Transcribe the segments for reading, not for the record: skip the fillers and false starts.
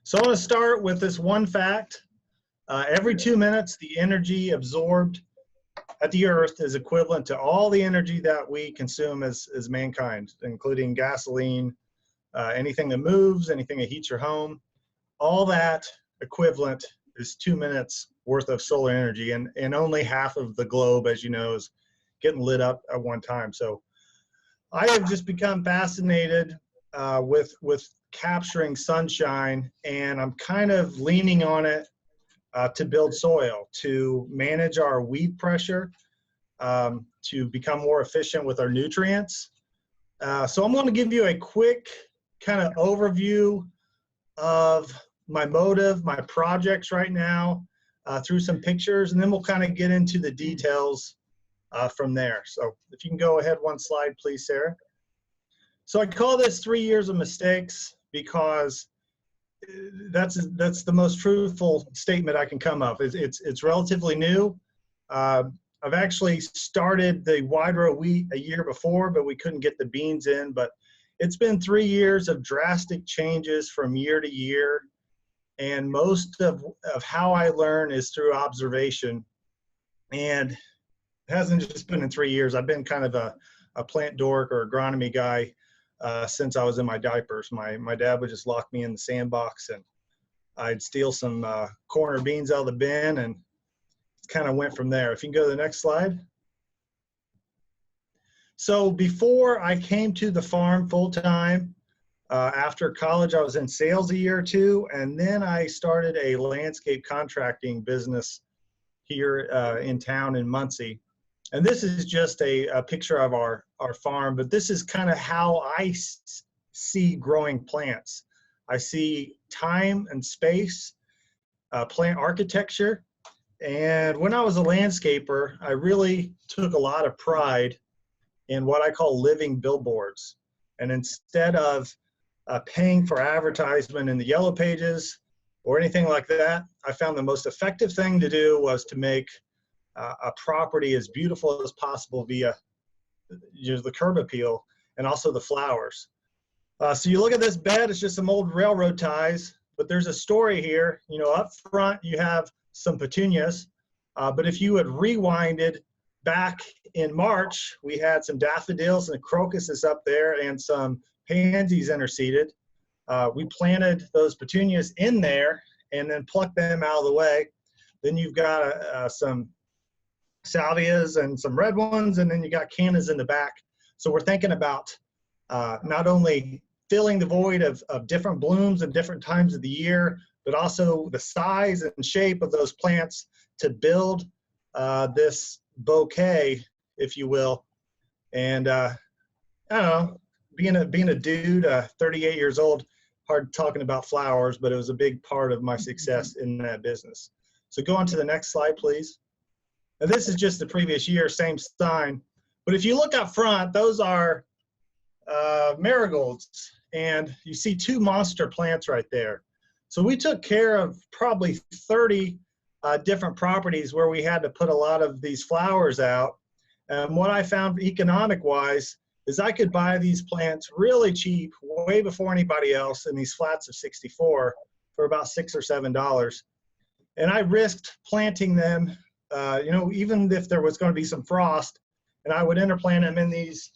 So I want to start with this one fact. Every 2 minutes, the energy absorbed at the earth is equivalent to all the energy that we consume as mankind, including gasoline, anything that moves, anything that heats your home. All that equivalent is 2 minutes worth of solar energy, and only half of the globe, as you know, is getting lit up at one time. So I have just become fascinated with capturing sunshine, and I'm kind of leaning on it to build soil, to manage our weed pressure, to become more efficient with our nutrients. So I'm going to give you a quick kind of overview of my motive, my projects right now, through some pictures, and then we'll kind of get into the details from there. So if you can go ahead one slide, please, Sarah. So I call this 3 years of mistakes because that's the most truthful statement I can come up. It's relatively new. I've actually started the wide row wheat a year before, but we couldn't get the beans in. But it's been 3 years of drastic changes from year to year. And most of how I learn is through observation. And it hasn't just been in 3 years. I've been kind of a plant dork or agronomy guy since I was in my diapers. My dad would just lock me in the sandbox, and I'd steal some corner beans out of the bin, and it kind of went from there. If you can go to the next slide. So before I came to the farm full-time, after college, I was in sales a year or two, and then I started a landscape contracting business here in town in Muncie. And this is just a picture of our farm, but this is kind of how I see growing plants. I see time and space, plant architecture. And when I was a landscaper, I really took a lot of pride in what I call living billboards. And instead of paying for advertisement in the yellow pages or anything like that, I found the most effective thing to do was to make a property as beautiful as possible via the curb appeal and also the flowers. So you look at this bed, it's just some old railroad ties, but there's a story here. You know, up front you have some petunias, but if you had rewinded back in March, we had some daffodils and crocuses up there and some pansies interseeded. We planted those petunias in there and then plucked them out of the way. Then you've got some salvias and some red ones, and then you got cannas in the back. So we're thinking about not only filling the void of different blooms at different times of the year, but also the size and shape of those plants to build this bouquet, if you will. And I don't know, being a dude, 38 years old, hard talking about flowers, but it was a big part of my success in that business. So go on to the next slide, please. And this is just the previous year, same sign. But if you look up front, those are marigolds. And you see two monster plants right there. So we took care of probably 30 different properties where we had to put a lot of these flowers out. And what I found economic-wise is I could buy these plants really cheap, way before anybody else, in these flats of 64 for about $6 or $7. And I risked planting them, you know, even if there was going to be some frost, and I would interplant them in these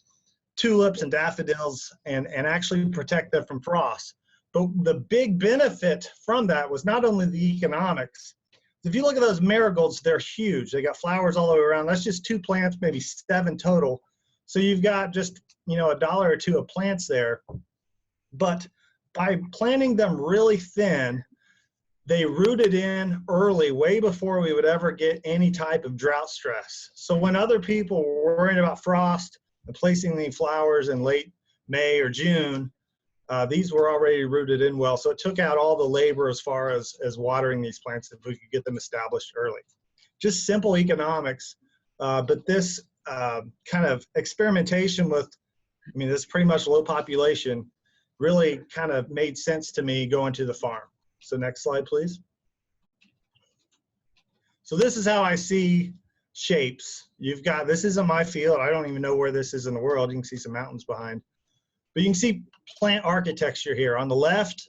tulips and daffodils and actually protect them from frost. But the big benefit from that was not only the economics. If you look at those marigolds, they're huge. They got flowers all the way around. That's just 2 plants, maybe 7 total. So you've got just, you know, $1 or $2 of plants there. But by planting them really thin, they rooted in early, way before we would ever get any type of drought stress. So when other people were worrying about frost and placing the flowers in late May or June, these were already rooted in well. So it took out all the labor as far as watering these plants if we could get them established early. Just simple economics, but this kind of experimentation with, I mean, this is pretty much low population, really kind of made sense to me going to the farm. So next slide, please. So this is how I see shapes. You've got, this isn't my field. I don't even know where this is in the world. You can see some mountains behind. But you can see plant architecture here. On the left,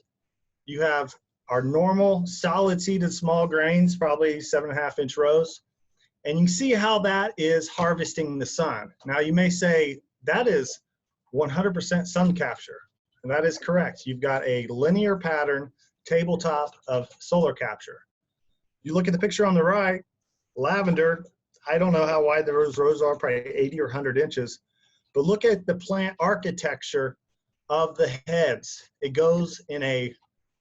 you have our normal solid seeded small grains, probably 7.5-inch rows. And you see how that is harvesting the sun. Now you may say that is 100% sun capture. And that is correct. You've got a linear pattern tabletop of solar capture. You look at the picture on the right, lavender, I don't know how wide those rows are, probably 80 or 100 inches. But look at the plant architecture of the heads. It goes in a,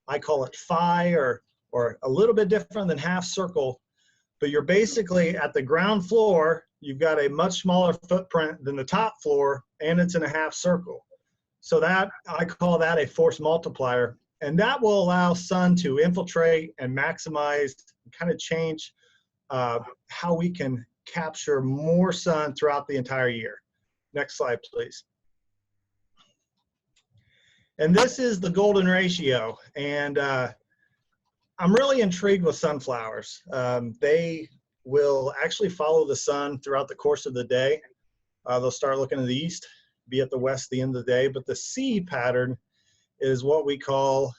I call it phi, or a little bit different than half circle. But you're basically at the ground floor, you've got a much smaller footprint than the top floor, and it's in a half circle. So that, I call that a force multiplier. And that will allow sun to infiltrate and maximize, kind of change how we can capture more sun throughout the entire year. Next slide, please. And this is the golden ratio. And I'm really intrigued with sunflowers. They will actually follow the sun throughout the course of the day. They'll start looking to the east, be at the west at the end of the day. But the C pattern is what we call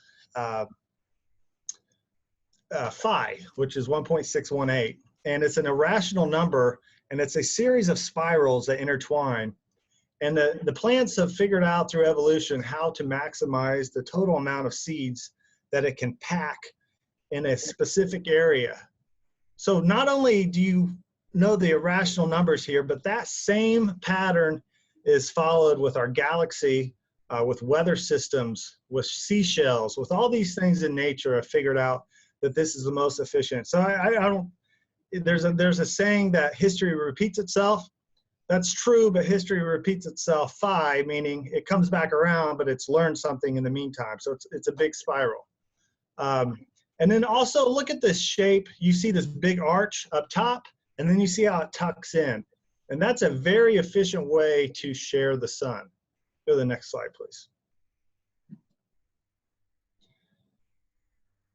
phi, which is 1.618. And it's an irrational number, and it's a series of spirals that intertwine. And the plants have figured out through evolution how to maximize the total amount of seeds that it can pack in a specific area. So not only do you know the irrational numbers here, but that same pattern is followed with our galaxy, with weather systems, with seashells, with all these things in nature have figured out that this is the most efficient. So I don't, there's a saying that history repeats itself. That's true, but history repeats itself phi, meaning it comes back around, but it's learned something in the meantime. So it's a big spiral. And then also look at this shape. You see this big arch up top, and then you see how it tucks in. And that's a very efficient way to share the sun. Go to the next slide, please.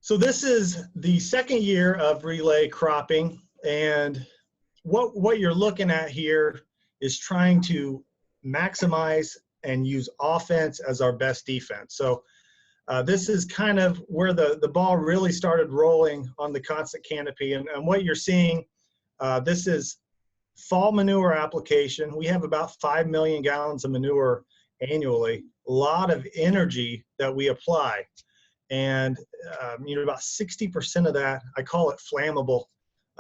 So this is the second year of relay cropping. And what you're looking at here is trying to maximize and use offense as our best defense. So this is kind of where the ball really started rolling on the constant canopy. And what you're seeing, this is fall manure application. We have about 5 million gallons of manure annually, a lot of energy that we apply. And you know, about 60% of that, I call it flammable.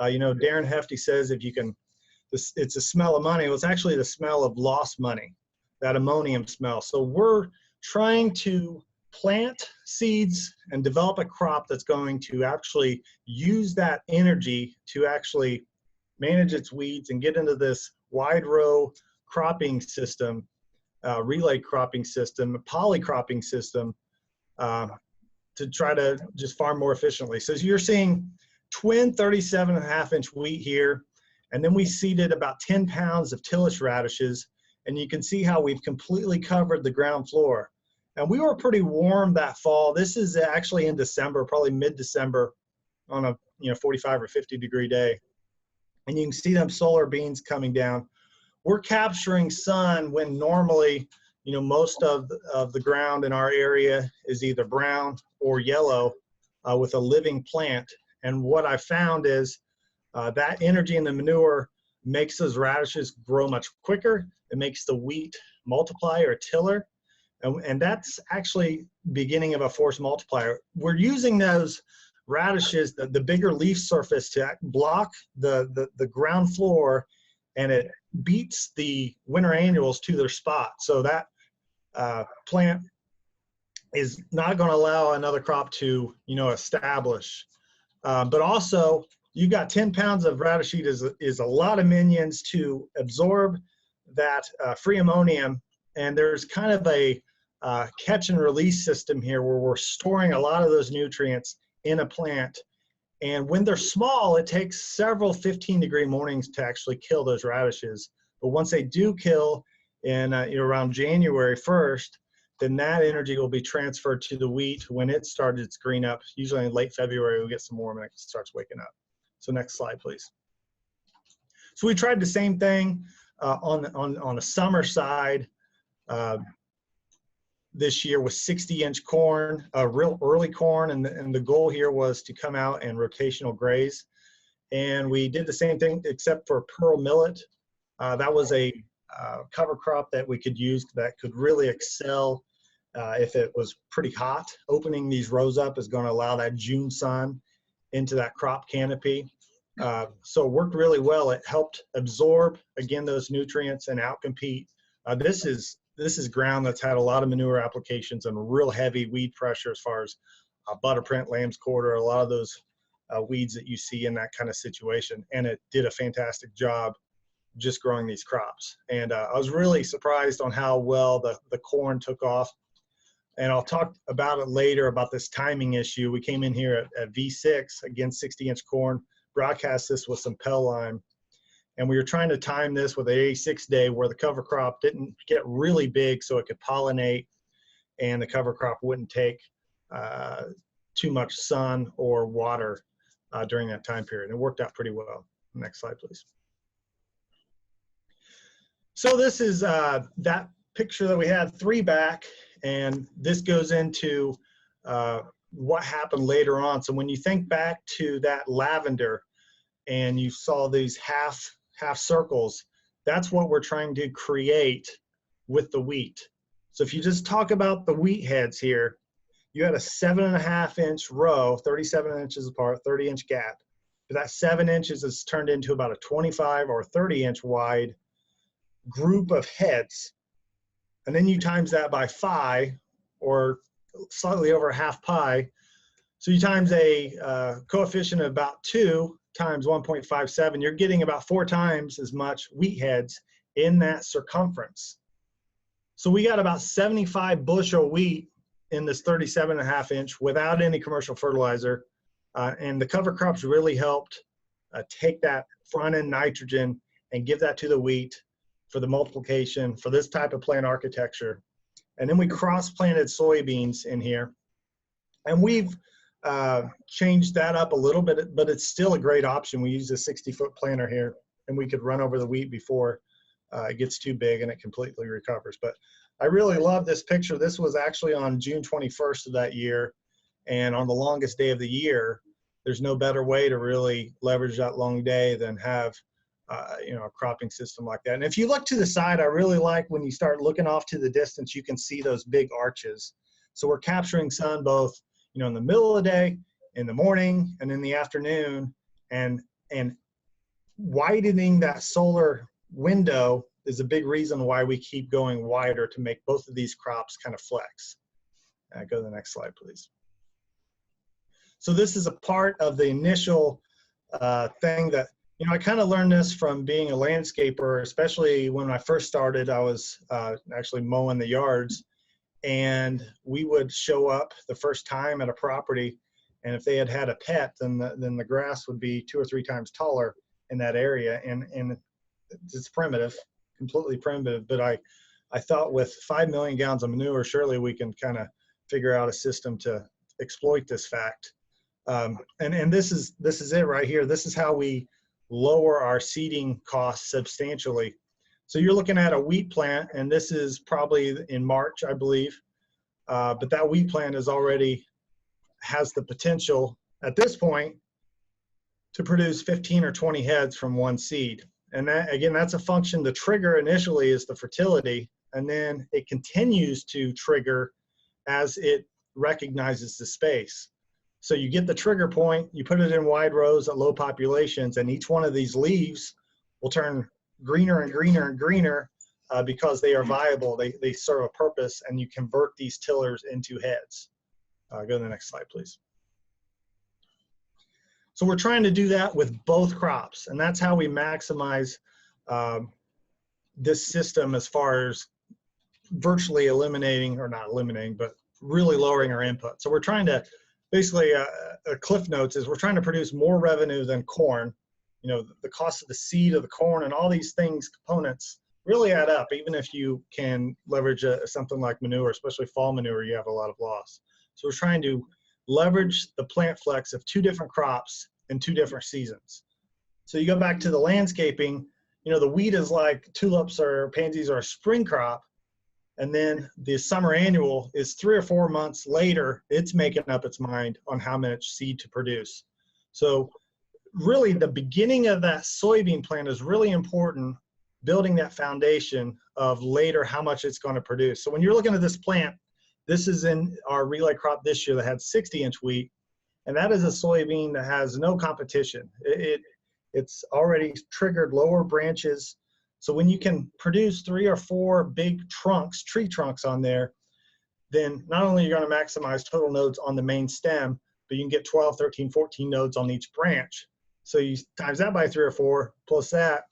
You know, Darren Hefty says if you can, it's a smell of money. Well, it's actually the smell of lost money, that ammonium smell. So we're trying to plant seeds and develop a crop that's going to actually use that energy to actually manage its weeds and get into this wide row cropping system, relay cropping system, polycropping system, to try to just farm more efficiently. So you're seeing twin 37.5-inch wheat here, and then we seeded about 10 pounds of tillage radishes, and you can see how we've completely covered the ground floor. And we were pretty warm that fall. This is actually in December, probably mid-December, on a 45 or 50 degree day. And you can see them solar beans coming down. We're capturing sun when normally, most of the ground in our area is either brown or yellow with a living plant. And what I found is that energy in the manure makes those radishes grow much quicker. It makes the wheat multiply or tiller. And that's actually beginning of a force multiplier. We're using those radishes, the bigger leaf surface, to block the ground floor, and it beats the winter annuals to their spot. So that plant is not going to allow another crop to, establish. But also, you've got 10 pounds of radish seed is a lot of minions to absorb that free ammonium. And there's kind of a catch and release system here where we're storing a lot of those nutrients in a plant. And when they're small, it takes several 15-degree mornings to actually kill those radishes. But once they do kill in around January 1st, then that energy will be transferred to the wheat when it starts its green up. Usually in late February, we'll get some warm and it starts waking up. So next slide, please. So we tried the same thing on the summer side. this year was 60-inch corn, real early corn, and the goal here was to come out and rotational graze. And we did the same thing except for pearl millet. That was a cover crop that we could use that could really excel if it was pretty hot. Opening these rows up is going to allow that June sun into that crop canopy. So it worked really well. It helped absorb, again, those nutrients and outcompete. This is ground that's had a lot of manure applications and real heavy weed pressure as far as butterprint, lamb's quarter, a lot of those weeds that you see in that kind of situation. And it did a fantastic job just growing these crops. And I was really surprised on how well the corn took off. And I'll talk about it later about this timing issue. We came in here at V6, again, 60-inch corn, broadcast this with some Pell lime. And we were trying to time this with an 86-day where the cover crop didn't get really big so it could pollinate and the cover crop wouldn't take too much sun or water during that time period. It worked out pretty well. Next slide, please. So this is that picture that we had 3 back, and this goes into what happened later on. So when you think back to that lavender and you saw these half circles, that's what we're trying to create with the wheat. So if you just talk about the wheat heads here, you had a 7.5-inch row, 37 inches apart, 30-inch gap. But that 7 inches is turned into about a 25 or 30-inch wide group of heads. And then you times that by 5, or slightly over half pi. So you times a coefficient of about 2 times 1.57, you're getting about 4 times as much wheat heads in that circumference. So we got about 75 bushel wheat in this 37.5-inch without any commercial fertilizer. And the cover crops really helped take that front end nitrogen and give that to the wheat for the multiplication for this type of plant architecture. And then we cross-planted soybeans in here. And we've changed that up a little bit, but it's still a great option. We use a 60-foot planter here, and we could run over the wheat before it gets too big and it completely recovers. But I really love this picture. This was actually on June 21st of that year. And on the longest day of the year, there's no better way to really leverage that long day than have a cropping system like that. And if you look to the side, I really like when you start looking off to the distance, you can see those big arches. So we're capturing sun both, in the middle of the day, in the morning, and in the afternoon, and widening that solar window is a big reason why we keep going wider to make both of these crops kind of flex. Go to the next slide, please. So this is a part of the initial thing that, I kind of learned this from being a landscaper, especially when I first started. I was actually mowing the yards, and we would show up the first time at a property, and if they had had a pet, then the grass would be 2 or 3 times taller in that area, and it's primitive, completely primitive. But I thought with 5 million gallons of manure, surely we can kind of figure out a system to exploit this fact. And this is it right here. This is how we lower our seeding costs substantially. So you're looking at a wheat plant, and this is probably in March, I believe. But that wheat plant has the potential at this point to produce 15 or 20 heads from one seed. And that, again, that's a function. The trigger initially is the fertility, and then it continues to trigger as it recognizes the space. So you get the trigger point, you put it in wide rows at low populations, and each one of these leaves will turn greener and greener and greener because they are viable. They serve a purpose, and you convert these tillers into heads. Go to the next slide, please. So we're trying to do that with both crops, and that's how we maximize this system as far as virtually eliminating, or not eliminating, but really lowering our input. So we're trying to, basically, Cliff Notes is we're trying to produce more revenue than corn. The cost of the seed of the corn and all these things, components, really add up. Even if you can leverage something like manure, especially fall manure, you have a lot of loss. So we're trying to leverage the plant flex of 2 different crops in 2 different seasons. So you go back to the landscaping, the wheat is like tulips or pansies or a spring crop. And then the summer annual is 3 or 4 months later, it's making up its mind on how much seed to produce. So really the beginning of that soybean plant is really important, building that foundation of later how much it's going to produce. So when you're looking at this plant, this is in our relay crop this year that had 60-inch wheat, and that is a soybean that has no competition. It's already triggered lower branches. So when you can produce 3 or 4 big trunks, tree trunks on there, then not only are you going to maximize total nodes on the main stem, but you can get 12, 13, 14 nodes on each branch. So you times that by 3 or 4, plus that,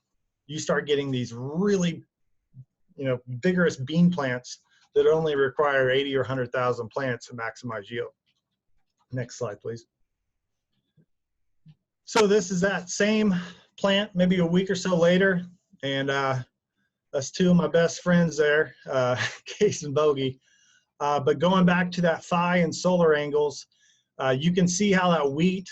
you start getting these really, vigorous bean plants that only require 80 or 100,000 plants to maximize yield. Next slide, please. So this is that same plant, maybe a week or so later, and that's 2 of my best friends there, Case and Bogey. But going back to that phi and solar angles, you can see how that wheat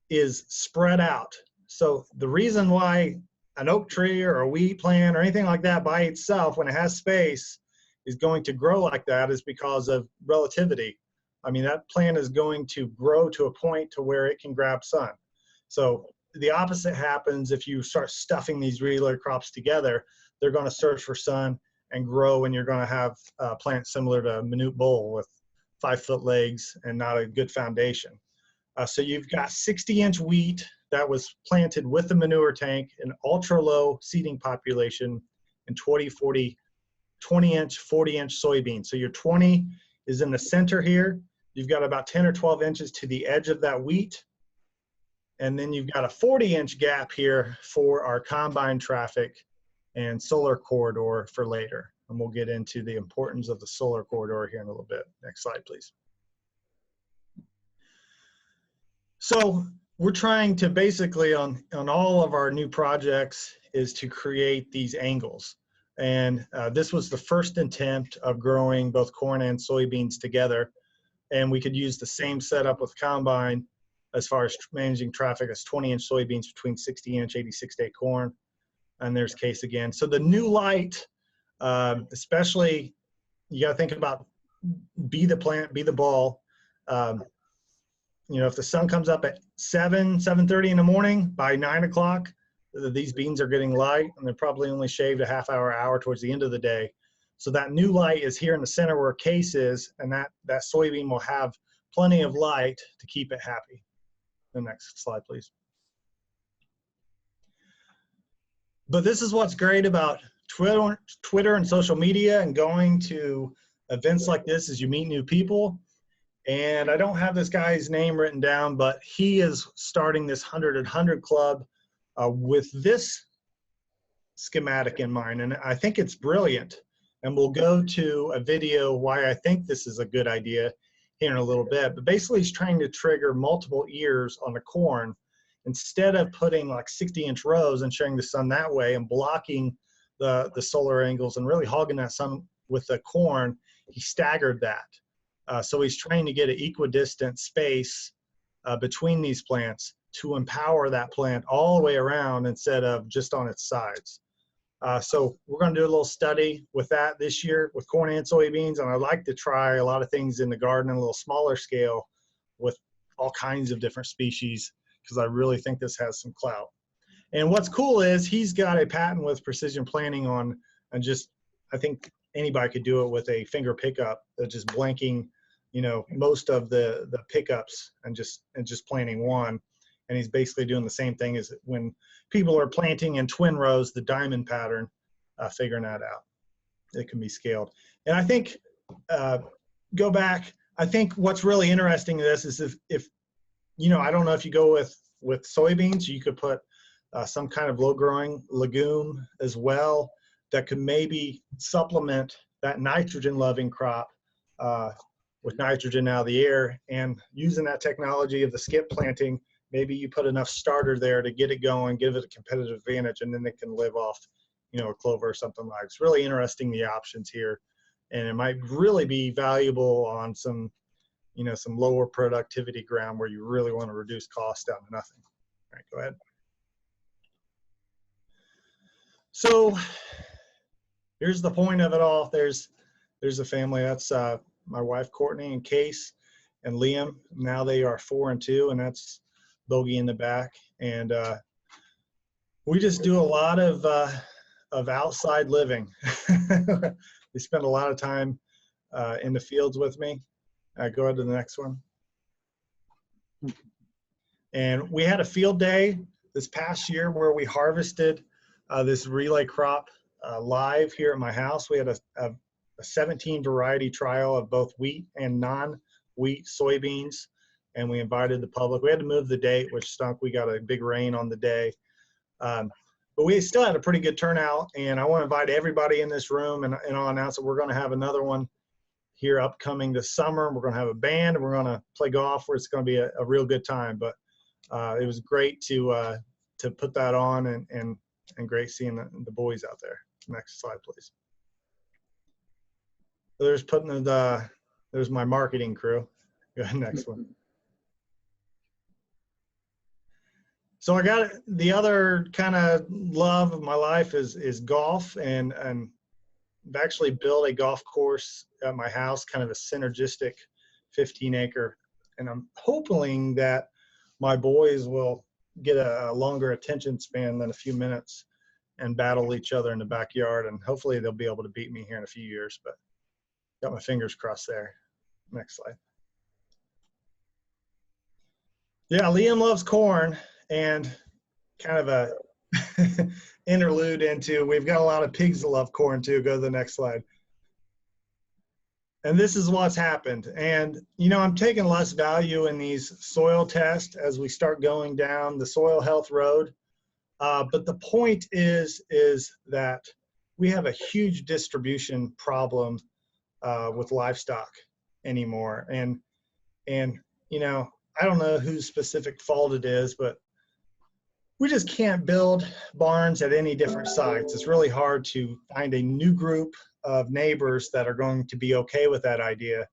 is spread out. So the reason why an oak tree or a wheat plant or anything like that by itself, when it has space, is going to grow like that is because of relativity. I mean, that plant is going to grow to a point to where it can grab sun. So the opposite happens if you start stuffing these relay crops together. They're going to search for sun and grow, and you're going to have plants similar to minute bull with 5-foot legs and not a good foundation. So you've got 60-inch wheat that was planted with the manure tank, an ultra-low seeding population, and 20-inch, 40-inch soybeans. So your 20 is in the center here. You've got about 10 or 12 inches to the edge of that wheat. And then you've got a 40-inch gap here for our combine traffic and solar corridor for later. And we'll get into the importance of the solar corridor here in a little bit. Next slide, please. So we're trying to basically on all of our new projects is to create these angles. And this was the first attempt of growing both corn and soybeans together. And we could use the same setup with combine as far as managing traffic as 20-inch soybeans between 60-inch 86-day corn. And there's Case again. So the new light, especially, you got to think about be the plant, be the ball. If the sun comes up at 7:30 in the morning, by 9 o'clock, these beans are getting light, and they're probably only shaved a half hour towards the end of the day. So that new light is here in the center where Case is, and that soybean will have plenty of light to keep it happy. The next slide, please. But this is what's great about Twitter and social media and going to events like this is you meet new people. And I don't have this guy's name written down, but he is starting this 100 at 100 club with this schematic in mind. And I think it's brilliant. And we'll go to a video why I think this is a good idea here in a little bit. But basically, he's trying to trigger multiple ears on the corn. Instead of putting like 60-inch rows and sharing the sun that way and blocking the solar angles and really hogging that sun with the corn, he staggered that. So he's trying to get an equidistant space between these plants to empower that plant all the way around instead of just on its sides. So we're going to do a little study with that this year with corn and soybeans, and I'd like to try a lot of things in the garden on a little smaller scale with all kinds of different species, because I really think this has some clout. And what's cool is he's got a patent with precision planting on, and just, I think anybody could do it with a finger pickup, just blanking, most of the pickups and just planting one. And he's basically doing the same thing as when people are planting in twin rows, the diamond pattern, figuring that out. It can be scaled. And I think, go back, I think what's really interesting in this is if I don't know if you go with soybeans, you could put some kind of low-growing legume as well that could maybe supplement that nitrogen-loving crop with nitrogen out of the air. And using that technology of the skip planting, maybe you put enough starter there to get it going, give it a competitive advantage, and then it can live off, a clover or something like. It's really interesting, the options here, and it might really be valuable on some, some lower productivity ground where you really want to reduce costs down to nothing. All right, go ahead. So here's the point of it all. There's there's a family. That's my wife, Courtney, and Case, and Liam. Now they are 4 and 2, and that's Bogey in the back. And we just do a lot of outside living. They spend a lot of time in the fields with me. Go ahead to the next one. And we had a field day this past year where we harvested this relay crop live here at my house. We had a 17 variety trial of both wheat and non-wheat soybeans, and we invited the public. We had to move the date, which stunk. We got a big rain on the day. But we still had a pretty good turnout, and I want to invite everybody in this room, and I'll announce that we're going to have another one here upcoming this summer. We're going to have a band, and we're going to play golf, where it's going to be a real good time. But it was great to put that on, and great seeing the boys out there. Next slide, please. So there's my marketing crew. Go ahead, next one. So I got the other kind of love of my life is golf, and I've actually built a golf course at my house, kind of a synergistic 15-acre, and I'm hoping that my boys will get a longer attention span than a few minutes and battle each other in the backyard, and hopefully they'll be able to beat me here in a few years, but got my fingers crossed there. Next slide. Yeah, Liam loves corn, and kind of a interlude into, we've got a lot of pigs that love corn too. Go to the next slide. And this is what's happened. And, you know, I'm taking less value in these soil tests as we start going down the soil health road. But the point is that we have a huge distribution problem with livestock anymore. And, you know, I don't know whose specific fault it is, but we just can't build barns at any different sites. It's really hard to find a new group of neighbors that are going to be okay with that idea.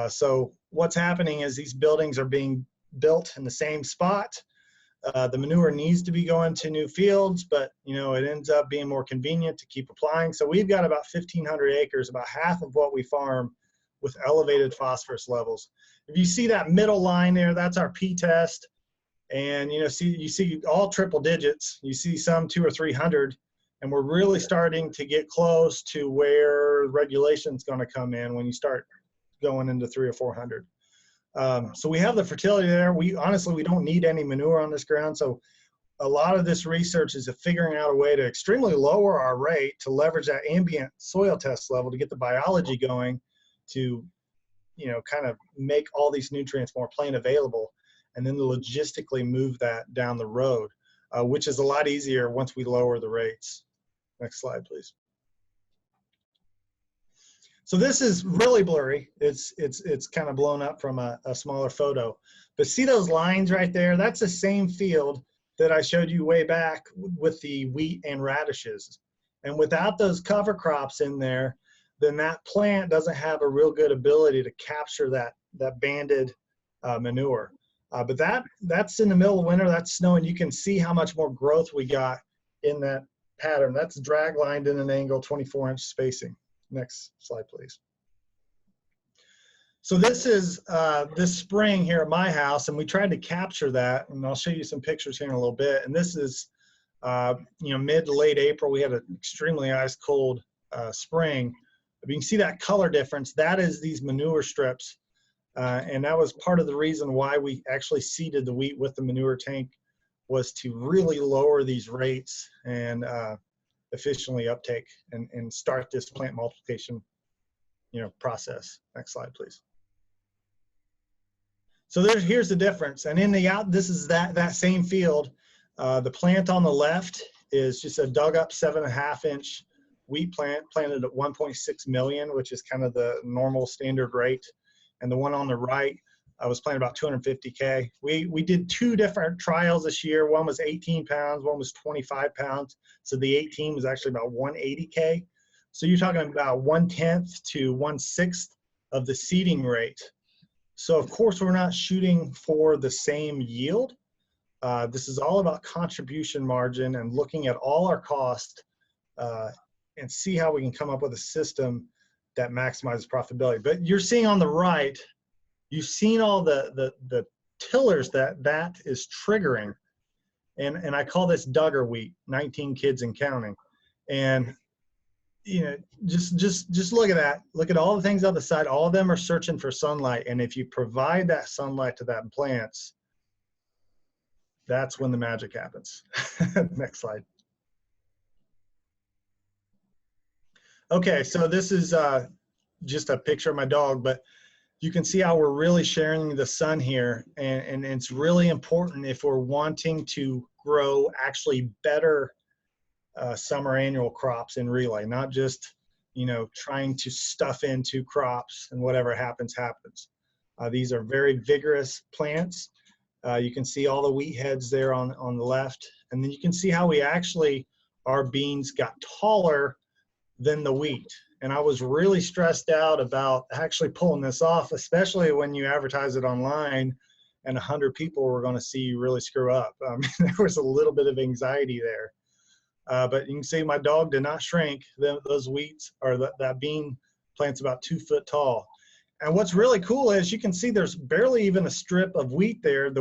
So what's happening is these buildings are being built in the same spot. The manure needs to be going to new fields, but you know, it ends up being more convenient to keep applying. So we've got about 1,500 acres, about half of what we farm, with elevated phosphorus levels. If you see that middle line there, that's our P-test. And you see all triple digits. You see some 200 or 300, and we're really starting to get close to where regulation's going to come in when you start going into 300 or 400. So we have the fertility there. We honestly don't need any manure on this ground. So a lot of this research is figuring out a way to extremely lower our rate to leverage that ambient soil test level to get the biology going, to, you know, kind of make all these nutrients more plain available, and then logistically move that down the road, which is a lot easier once we lower the rates. Next slide, please. So this is really blurry. It's kind of blown up from a smaller photo. But see those lines right there? That's the same field that I showed you way back with the wheat and radishes. And without those cover crops in there, then that plant doesn't have a real good ability to capture that banded manure. But that's in the middle of winter, that's snow, and you can see how much more growth we got in that pattern. That's drag lined in an angle, 24-inch spacing. Next slide, please. So this is this spring here at my house, and we tried to capture that, and I'll show you some pictures here in a little bit. And this is, you know, mid to late April. We had an extremely ice cold spring. But you can see that color difference. That is these manure strips. And that was part of the reason why we actually seeded the wheat with the manure tank, was to really lower these rates and efficiently uptake and start this plant multiplication, you know, process. Next slide, please. So here's the difference. And in the this is that same field. The plant on the left is just a dug up 7.5-inch wheat plant planted at 1.6 million, which is kind of the normal standard rate. And the one on the right, I was planting about 250K. We did 2 different trials this year. One was 18 pounds, one was 25 pounds. So the 18 was actually about 180K. So you're talking about 1/10 to 1/6 of the seeding rate. So of course we're not shooting for the same yield. This is all about contribution margin and looking at all our costs and see how we can come up with a system that maximizes profitability. But you're seeing on the right, you've seen all the tillers that is triggering. And I call this Duggar wheat, 19 kids and counting. And you know, just look at that. Look at all the things on the side. All of them are searching for sunlight. And if you provide that sunlight to that plants, that's when the magic happens. Next slide. Okay, so this is just a picture of my dog, but you can see how we're really sharing the sun here. And it's really important if we're wanting to grow actually better summer annual crops in relay, not just, you know, trying to stuff into crops and whatever happens, happens. These are very vigorous plants. You can see all the wheat heads there on the left. And then you can see how our beans got taller than the wheat. And I was really stressed out about actually pulling this off, especially when you advertise it online and 100 people were going to see you really screw up. There was a little bit of anxiety there. But you can see my dog did not shrink. Those wheats, or that bean plant's about 2 foot tall. And what's really cool is you can see there's barely even a strip of wheat there. The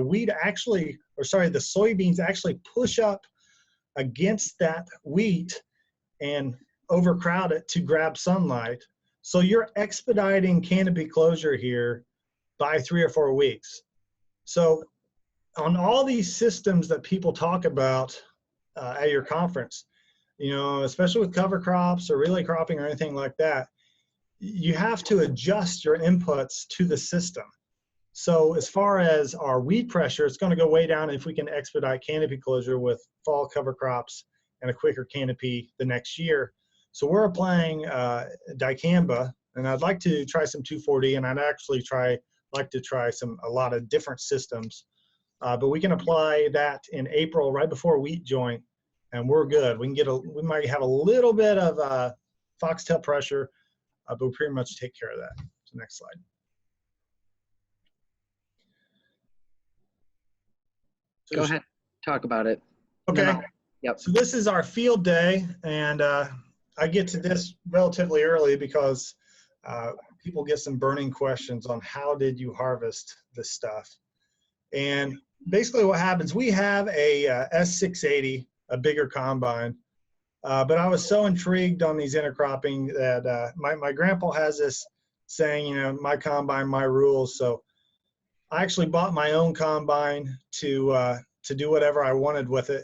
soybeans actually push up against that wheat and overcrowd it to grab sunlight. So you're expediting canopy closure here by 3 or 4 weeks. So on all these systems that people talk about at your conference, you know, especially with cover crops or relay cropping or anything like that, you have to adjust your inputs to the system. So as far as our weed pressure, it's going to go way down if we can expedite canopy closure with fall cover crops and a quicker canopy the next year. So we're applying dicamba, and I'd like to try some 2,4-D, and I'd actually like to try a lot of different systems. But we can apply that in April, right before wheat joint, and we're good. We might have a little bit of foxtail pressure, but we pretty much take care of that. So next slide. Go ahead, talk about it. Okay. Yep. So this is our field day, and I get to this relatively early because people get some burning questions on how did you harvest this stuff. And basically what happens, we have a S680, a bigger combine, but I was so intrigued on these intercropping that my grandpa has this saying, you know, my combine, my rules. So I actually bought my own combine to do whatever I wanted with it.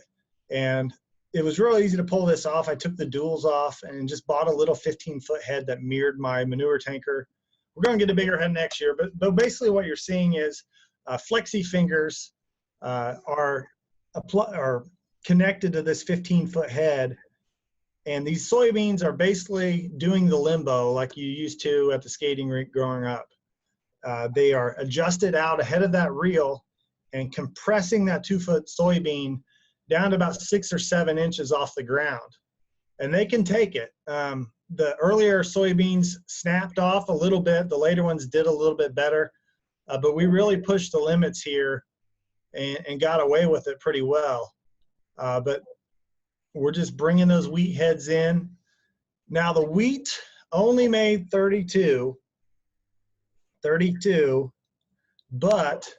And it was really easy to pull this off. I took the duals off and just bought a little 15-foot head that mirrored my manure tanker. We're going to get a bigger head next year, but basically what you're seeing is Flexi fingers are connected to this 15-foot head, and these soybeans are basically doing the limbo like you used to at the skating rink growing up. They are adjusted out ahead of that reel and compressing that 2-foot soybean down to about 6 or 7 inches off the ground. And they can take it. The earlier soybeans snapped off a little bit. The later ones did a little bit better. But we really pushed the limits here and got away with it pretty well. But we're just bringing those wheat heads in. Now the wheat only made 32, but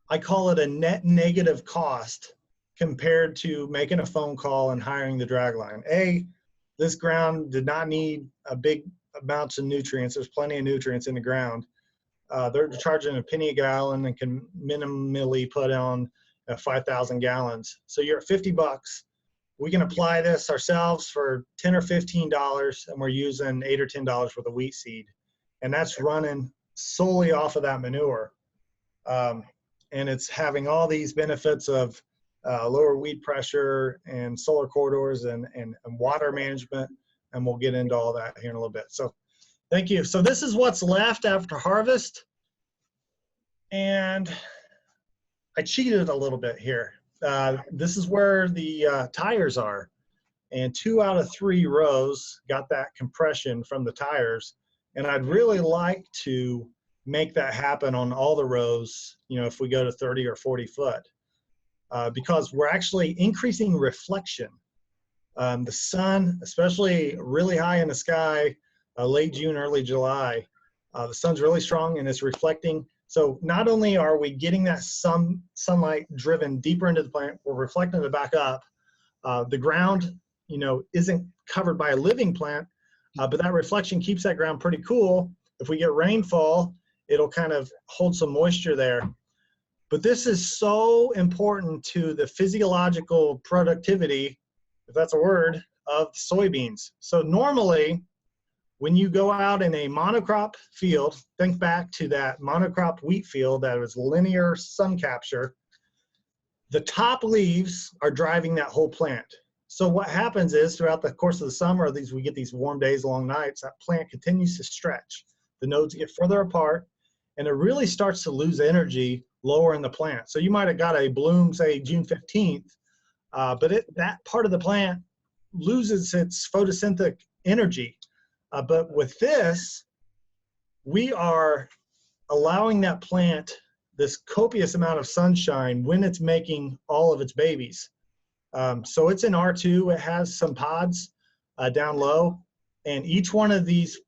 I call it a net negative cost compared to making a phone call and hiring the drag line. This ground did not need a big amounts of nutrients. There's plenty of nutrients in the ground. They're charging a penny a gallon and can minimally put on 5,000 gallons. So you're at $50. We can apply this ourselves for $10 or $15, and we're using $8 or $10 worth of wheat seed. And that's running solely off of that manure. And it's having all these benefits of lower weed pressure and solar corridors and water management. And we'll get into all that here in a little bit. So thank you. So this is what's left after harvest. And I cheated a little bit here. This is where the tires are. And 2 out of 3 rows got that compression from the tires. And I'd really like to make that happen on all the rows, you know, if we go to 30 or 40 foot, because we're actually increasing reflection. The sun, especially really high in the sky, late June, early July. The sun's really strong and it's reflecting. So not only are we getting that sunlight driven deeper into the plant, we're reflecting it back up. The ground, you know, isn't covered by a living plant, but that reflection keeps that ground pretty cool. If we get rainfall, it'll kind of hold some moisture there. But this is so important to the physiological productivity, if that's a word, of soybeans. So normally, when you go out in a monocrop field, think back to that monocrop wheat field that was linear sun capture, the top leaves are driving that whole plant. So what happens is throughout the course of the summer, we get these warm days, long nights, that plant continues to stretch. The nodes get further apart, and it really starts to lose energy lower in the plant. So you might have got a bloom, say June 15th, but that part of the plant loses its photosynthetic energy. But with this, we are allowing that plant this copious amount of sunshine when it's making all of its babies. So it's in R2, it has some pods down low, and each one of these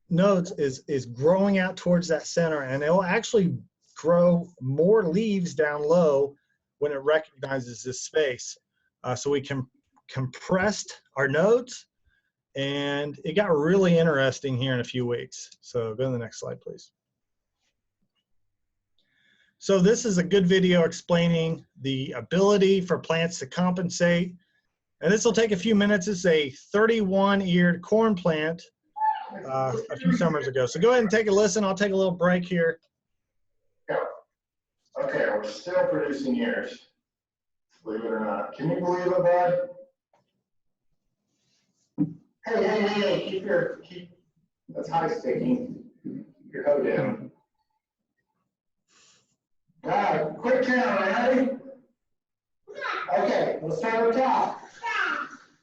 nodes is growing out towards that center, and it'll actually grow more leaves down low when it recognizes this space. So we can compressed our nodes, and it got really interesting here in a few weeks. So go to the next slide, please. So this is a good video explaining the ability for plants to compensate. And this will take a few minutes. It's a 31-eared corn plant a few summers ago. So go ahead and take a listen. I'll take a little break here. Okay, we're still producing ears, believe it or not. Can you believe it, bud? Hey, keep, that's high sticking. Keep your hoe down. Quick count, ready? Okay, let's start at the top.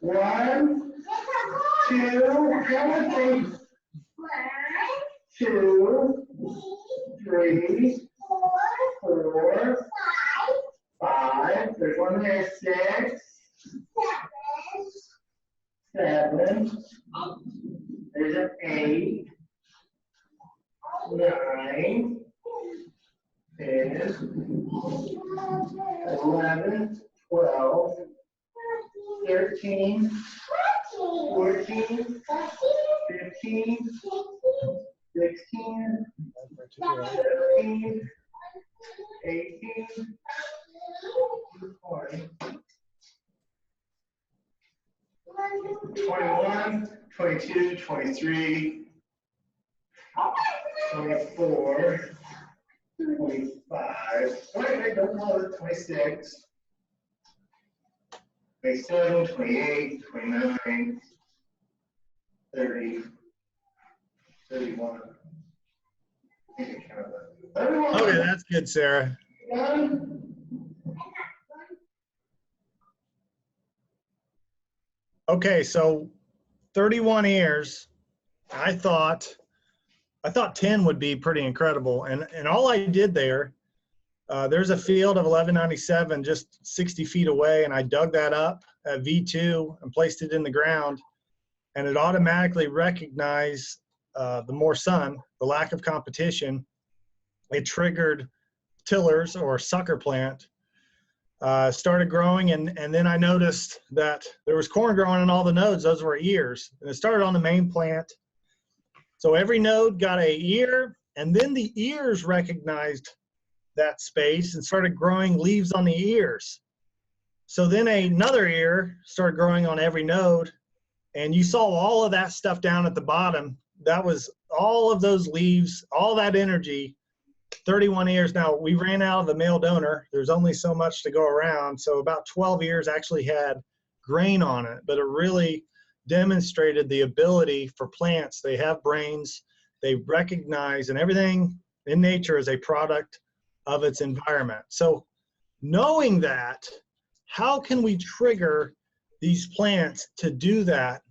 1, 2, count with me. 2, 3, 4, 5. There's one there. 6, 7. There's an 8, 9. 10, 11, 12, 13, 14, 15, 16, 17, 18, 20, 21, 22, 23, 24, 25, wait, don't call it 26, 27, 28, 29, 30, 31. I think I counted that. 31. Okay, that's good, Sarah. Okay, so 31 ears. I thought 10 would be pretty incredible. And all I did there's a field of 1197 just 60 feet away, and I dug that up at V2 and placed it in the ground, and it automatically recognized the more sun, the lack of competition. It triggered tillers or sucker plant, started growing, and then I noticed that there was corn growing in all the nodes. Those were ears, and it started on the main plant. So every node got a ear, and then the ears recognized that space and started growing leaves on the ears. So then another ear started growing on every node, and you saw all of that stuff down at the bottom. That was all of those leaves, all that energy, 31 ears. Now, we ran out of the male donor. There's only so much to go around, so about 12 ears actually had grain on it, but it really demonstrated the ability for plants. They have brains, they recognize, and everything in nature is a product of its environment. So knowing that, how can we trigger these plants to do that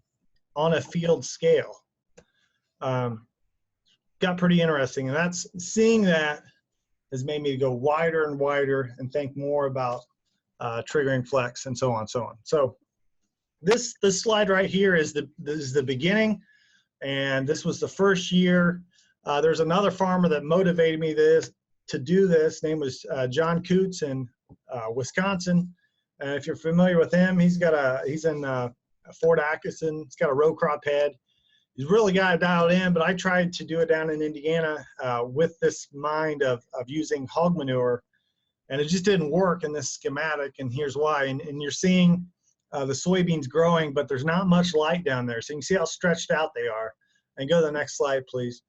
on a field scale? Got pretty interesting, and that's seeing that has made me go wider and wider and think more about triggering flex and so on and so on. So this slide right here is the beginning. And this was the first year. There's another farmer that motivated me to do this. His name was John Coots in Wisconsin. And if you're familiar with him, he's in Fort Atkinson. He's got a row crop head. He's really got it dialed in, but I tried to do it down in Indiana with this mind of using hog manure, and it just didn't work in this schematic, and here's why. And you're seeing the soybeans growing, but there's not much light down there. So you can see how stretched out they are. And go to the next slide, please.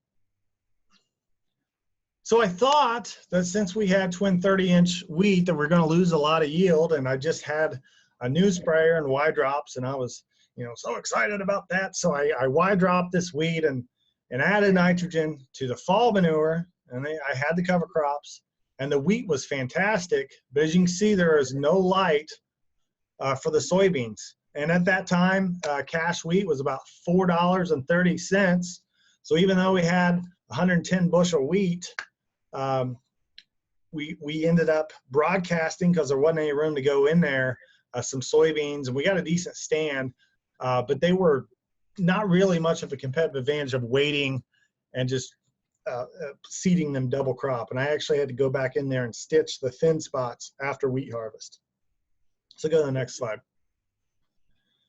So I thought that since we had twin 30-inch wheat that we're going to lose a lot of yield, and I just had a new sprayer and Y drops, and I was so excited about that. So I Y dropped this wheat and added nitrogen to the fall manure, and I had the cover crops, and the wheat was fantastic. But as you can see, there is no light for the soybeans. And at that time, cash wheat was about $4.30. So even though we had 110 bushel wheat, we ended up broadcasting, because there wasn't any room to go in there, some soybeans, and we got a decent stand. But they were not really much of a competitive advantage of waiting and just seeding them double crop. And I actually had to go back in there and stitch the thin spots after wheat harvest. So go to the next slide.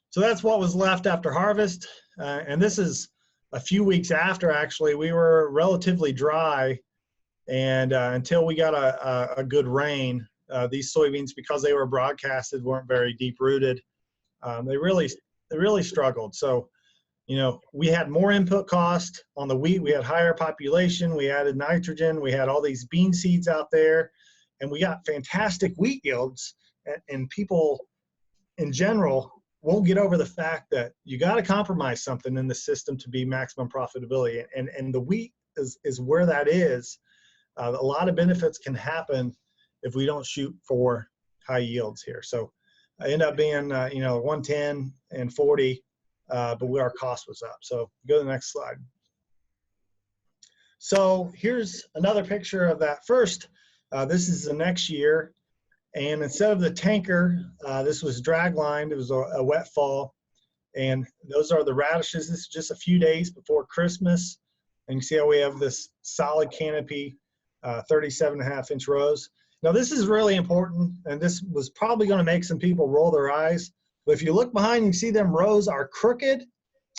So that's what was left after harvest. And this is a few weeks after, actually. We were relatively dry, and until we got a good rain, these soybeans, because they were broadcasted, weren't very deep rooted. They really struggled. So, we had more input cost on the wheat. We had higher population. We added nitrogen. We had all these bean seeds out there, and we got fantastic wheat yields. And people in general won't get over the fact that you got to compromise something in the system to be maximum profitability. And the wheat is where that is. A lot of benefits can happen if we don't shoot for high yields here. So I end up being, 110 and 40, but our cost was up. So go to the next slide. So here's another picture of that first. This is the next year. And instead of the tanker, this was drag lined. It was a wet fall. And those are the radishes. This is just a few days before Christmas. And you see how we have this solid canopy, 37.5-inch rows. Now this is really important, and this was probably going to make some people roll their eyes. But if you look behind, you see them rows are crooked.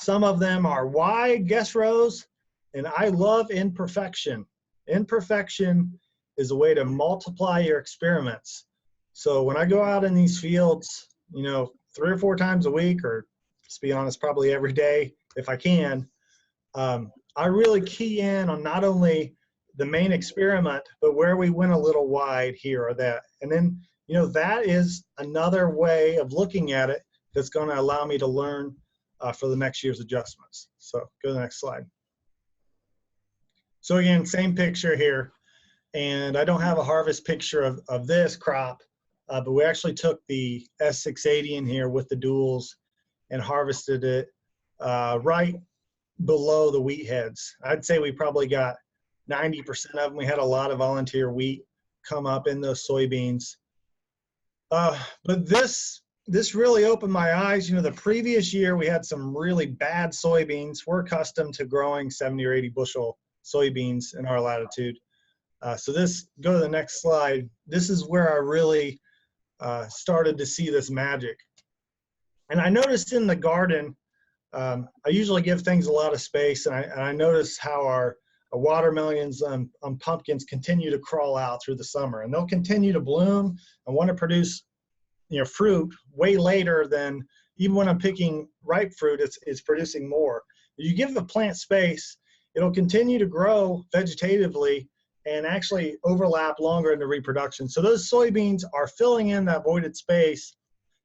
Some of them are wide guess rows. And I love imperfection. Imperfection is a way to multiply your experiments. So when I go out in these fields, 3 or 4 times a week, or to be honest, probably every day if I can, I really key in on not only the main experiment, but where we went a little wide here or that. And then, that is another way of looking at it that's going to allow me to learn for the next year's adjustments. So go to the next slide. So again, same picture here. And I don't have a harvest picture of this crop, but we actually took the S680 in here with the duals and harvested it right below the wheat heads. I'd say we probably got 90% of them. We had a lot of volunteer wheat come up in those soybeans. But this really opened my eyes. The previous year we had some really bad soybeans. We're accustomed to growing 70 or 80 bushel soybeans in our latitude. So go to the next slide. This is where I really started to see this magic. And I noticed in the garden, I usually give things a lot of space, and I noticed how our watermelons and pumpkins continue to crawl out through the summer, and they'll continue to bloom and want to produce fruit way later than even when I'm picking ripe fruit. It's producing more. If you give the plant space, it'll continue to grow vegetatively and actually overlap longer into reproduction. So those soybeans are filling in that voided space.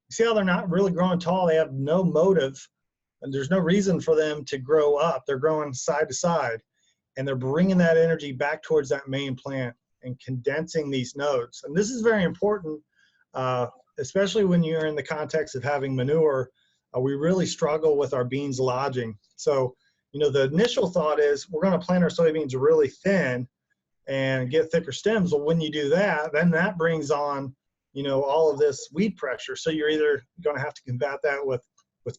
You see how they're not really growing tall? They have no motive, and there's no reason for them to grow up. They're growing side to side, and they're bringing that energy back towards that main plant and condensing these nodes. And this is very important, especially when you're in the context of having manure. We really struggle with our beans lodging. So, the initial thought is we're going to plant our soybeans really thin and get thicker stems. Well, when you do that, then that brings on, all of this weed pressure. So you're either going to have to combat that with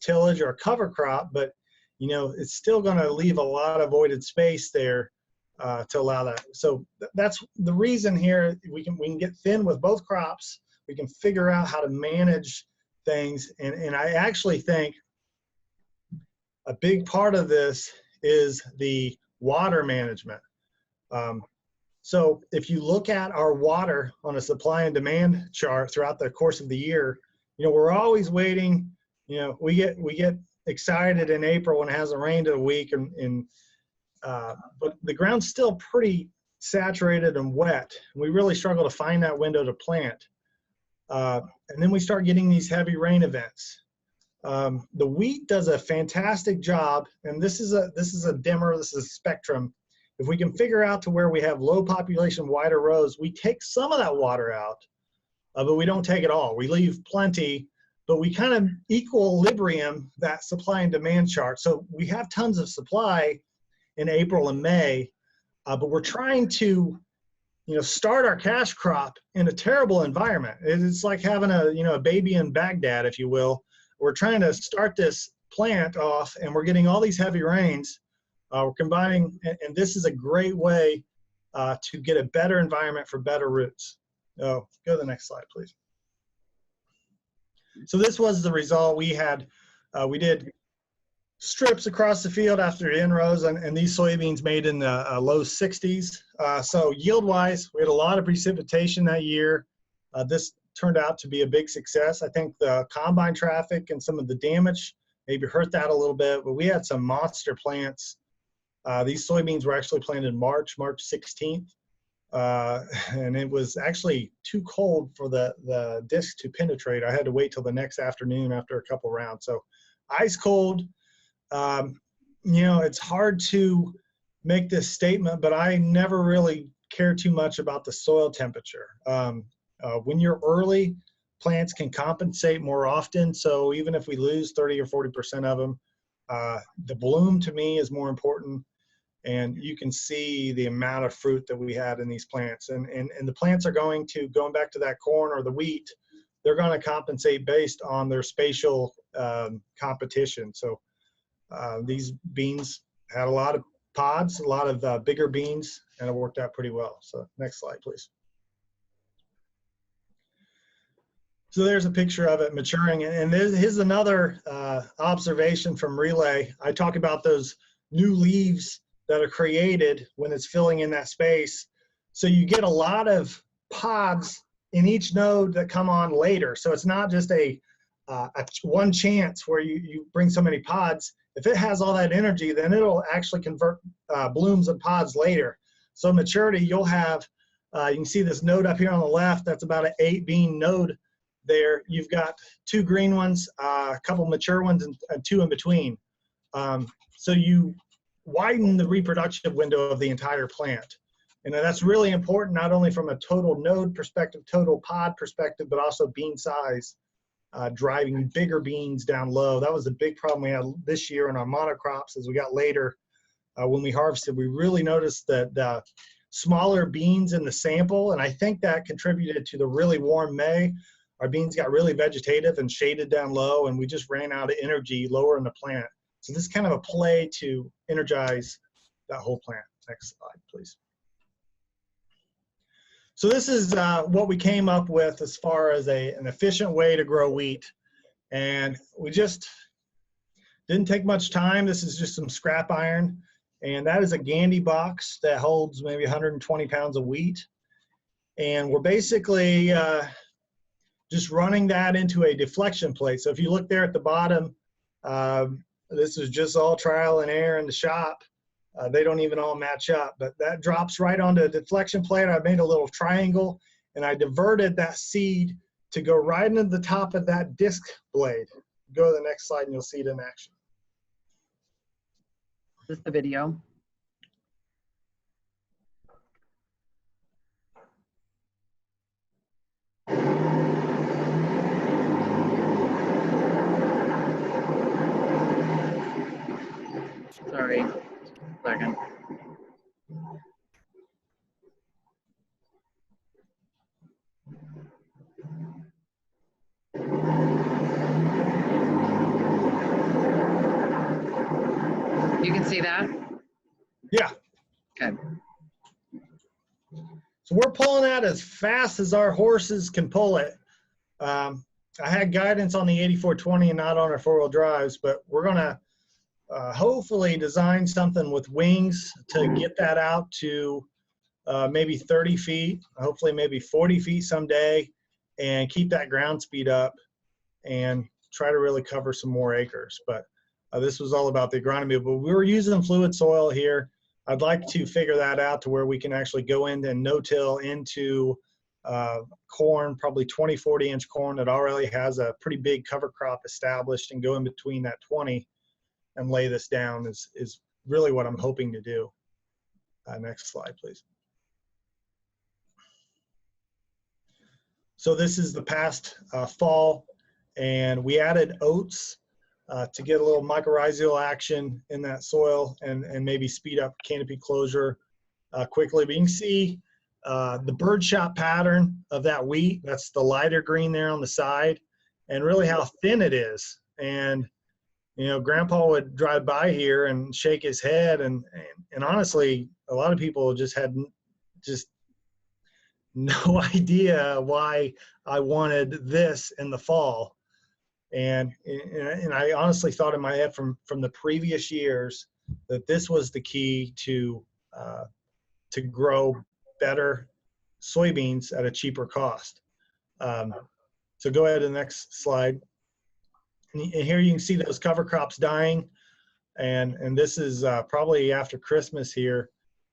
tillage or a cover crop. But you know, it's still going to leave a lot of voided space there to allow that. So that's the reason here. We can get thin with both crops. We can figure out how to manage things. And I actually think a big part of this is the water management. So if you look at our water on a supply and demand chart throughout the course of the year, you know, we're always waiting. You know, we get excited in April when it hasn't rained in a week, but the ground's still pretty saturated and wet. We really struggle to find that window to plant. And then we start getting these heavy rain events. The wheat does a fantastic job, and this is a dimmer, this is a spectrum. If we can figure out to where we have low population, wider rows, we take some of that water out, but we don't take it all. We leave plenty, but we kind of equilibrium that supply and demand chart. So we have tons of supply in April and May, but we're trying to, you know, start our cash crop in a terrible environment. It's like having a baby in Baghdad, if you will. We're trying to start this plant off, and we're getting all these heavy rains. We're combining, and this is a great way to get a better environment for better roots. Oh, go to the next slide, please. So this was the result we had. We did strips across the field after inrows, and these soybeans made in the low 60s. So yield-wise, we had a lot of precipitation that year. This turned out to be a big success. I think the combine traffic and some of the damage maybe hurt that a little bit, but we had some monster plants. These soybeans were actually planted March 16th, and it was actually too cold for the disc to penetrate. I had to wait till the next afternoon after a couple rounds. So ice cold. You know, it's hard to make this statement, but I never really care too much about the soil temperature. When you're early, plants can compensate more often. So even if we lose 30 or 40% of them, the bloom to me is more important. And you can see the amount of fruit that we had in these plants. And the plants are going back to that corn or the wheat, they're going to compensate based on their spatial competition. So these beans had a lot of pods, a lot of bigger beans, and it worked out pretty well. So next slide, please. So there's a picture of it maturing. And here's another observation from Reigai. I talk about those new leaves that are created when it's filling in that space. So you get a lot of pods in each node that come on later. So it's not just a one chance where you bring so many pods. If it has all that energy, then it'll actually convert blooms and pods later. So maturity, you'll have, you can see this node up here on the left, that's about an 8 bean node there. You've got 2 green ones, a couple mature ones, and 2 in between. So you widen the reproductive window of the entire plant. And that's really important, not only from a total node perspective, total pod perspective, but also bean size, driving bigger beans down low. That was a big problem we had this year in our monocrops. As we got later, when we harvested, we really noticed that the smaller beans in the sample, and I think that contributed to the really warm May. Our beans got really vegetative and shaded down low, and we just ran out of energy lower in the plant. So this is kind of a play to energize that whole plant. Next slide, please. So this is what we came up with as far as an efficient way to grow wheat. And we just didn't take much time. This is just some scrap iron. And that is a Gandy box that holds maybe 120 pounds of wheat. And we're basically just running that into a deflection plate. So if you look there at the bottom, this is just all trial and error in the shop. They don't even all match up, but that drops right onto a deflection plate. I made a little triangle, and I diverted that seed to go right into the top of that disc blade. Go to the next slide, and you'll see it in action. Is this the video? Sorry, second. You can see that? Yeah. Okay. So we're pulling that as fast as our horses can pull it. I had guidance on the 8420 and not on our four-wheel drives, but we're going to hopefully design something with wings to get that out to maybe 30 feet, hopefully maybe 40 feet someday, and keep that ground speed up and try to really cover some more acres. But this was all about the agronomy, but we were using fluid soil here. I'd like to figure that out to where we can actually go in and no-till into corn, probably 20, 40-inch corn that already has a pretty big cover crop established, and go in between that 20 and lay this down is really what I'm hoping to do. Next slide, please. So this is the past fall, and we added oats to get a little mycorrhizal action in that soil and maybe speed up canopy closure quickly. But you can see the birdshot pattern of that wheat. That's the lighter green there on the side, and really how thin it is. And you know, Grandpa would drive by here and shake his head, and honestly, a lot of people just had no idea why I wanted this in the fall. And I honestly thought in my head from the previous years that this was the key to grow better soybeans at a cheaper cost. So go ahead to the next slide. And here you can see those cover crops dying, and this is probably after Christmas here.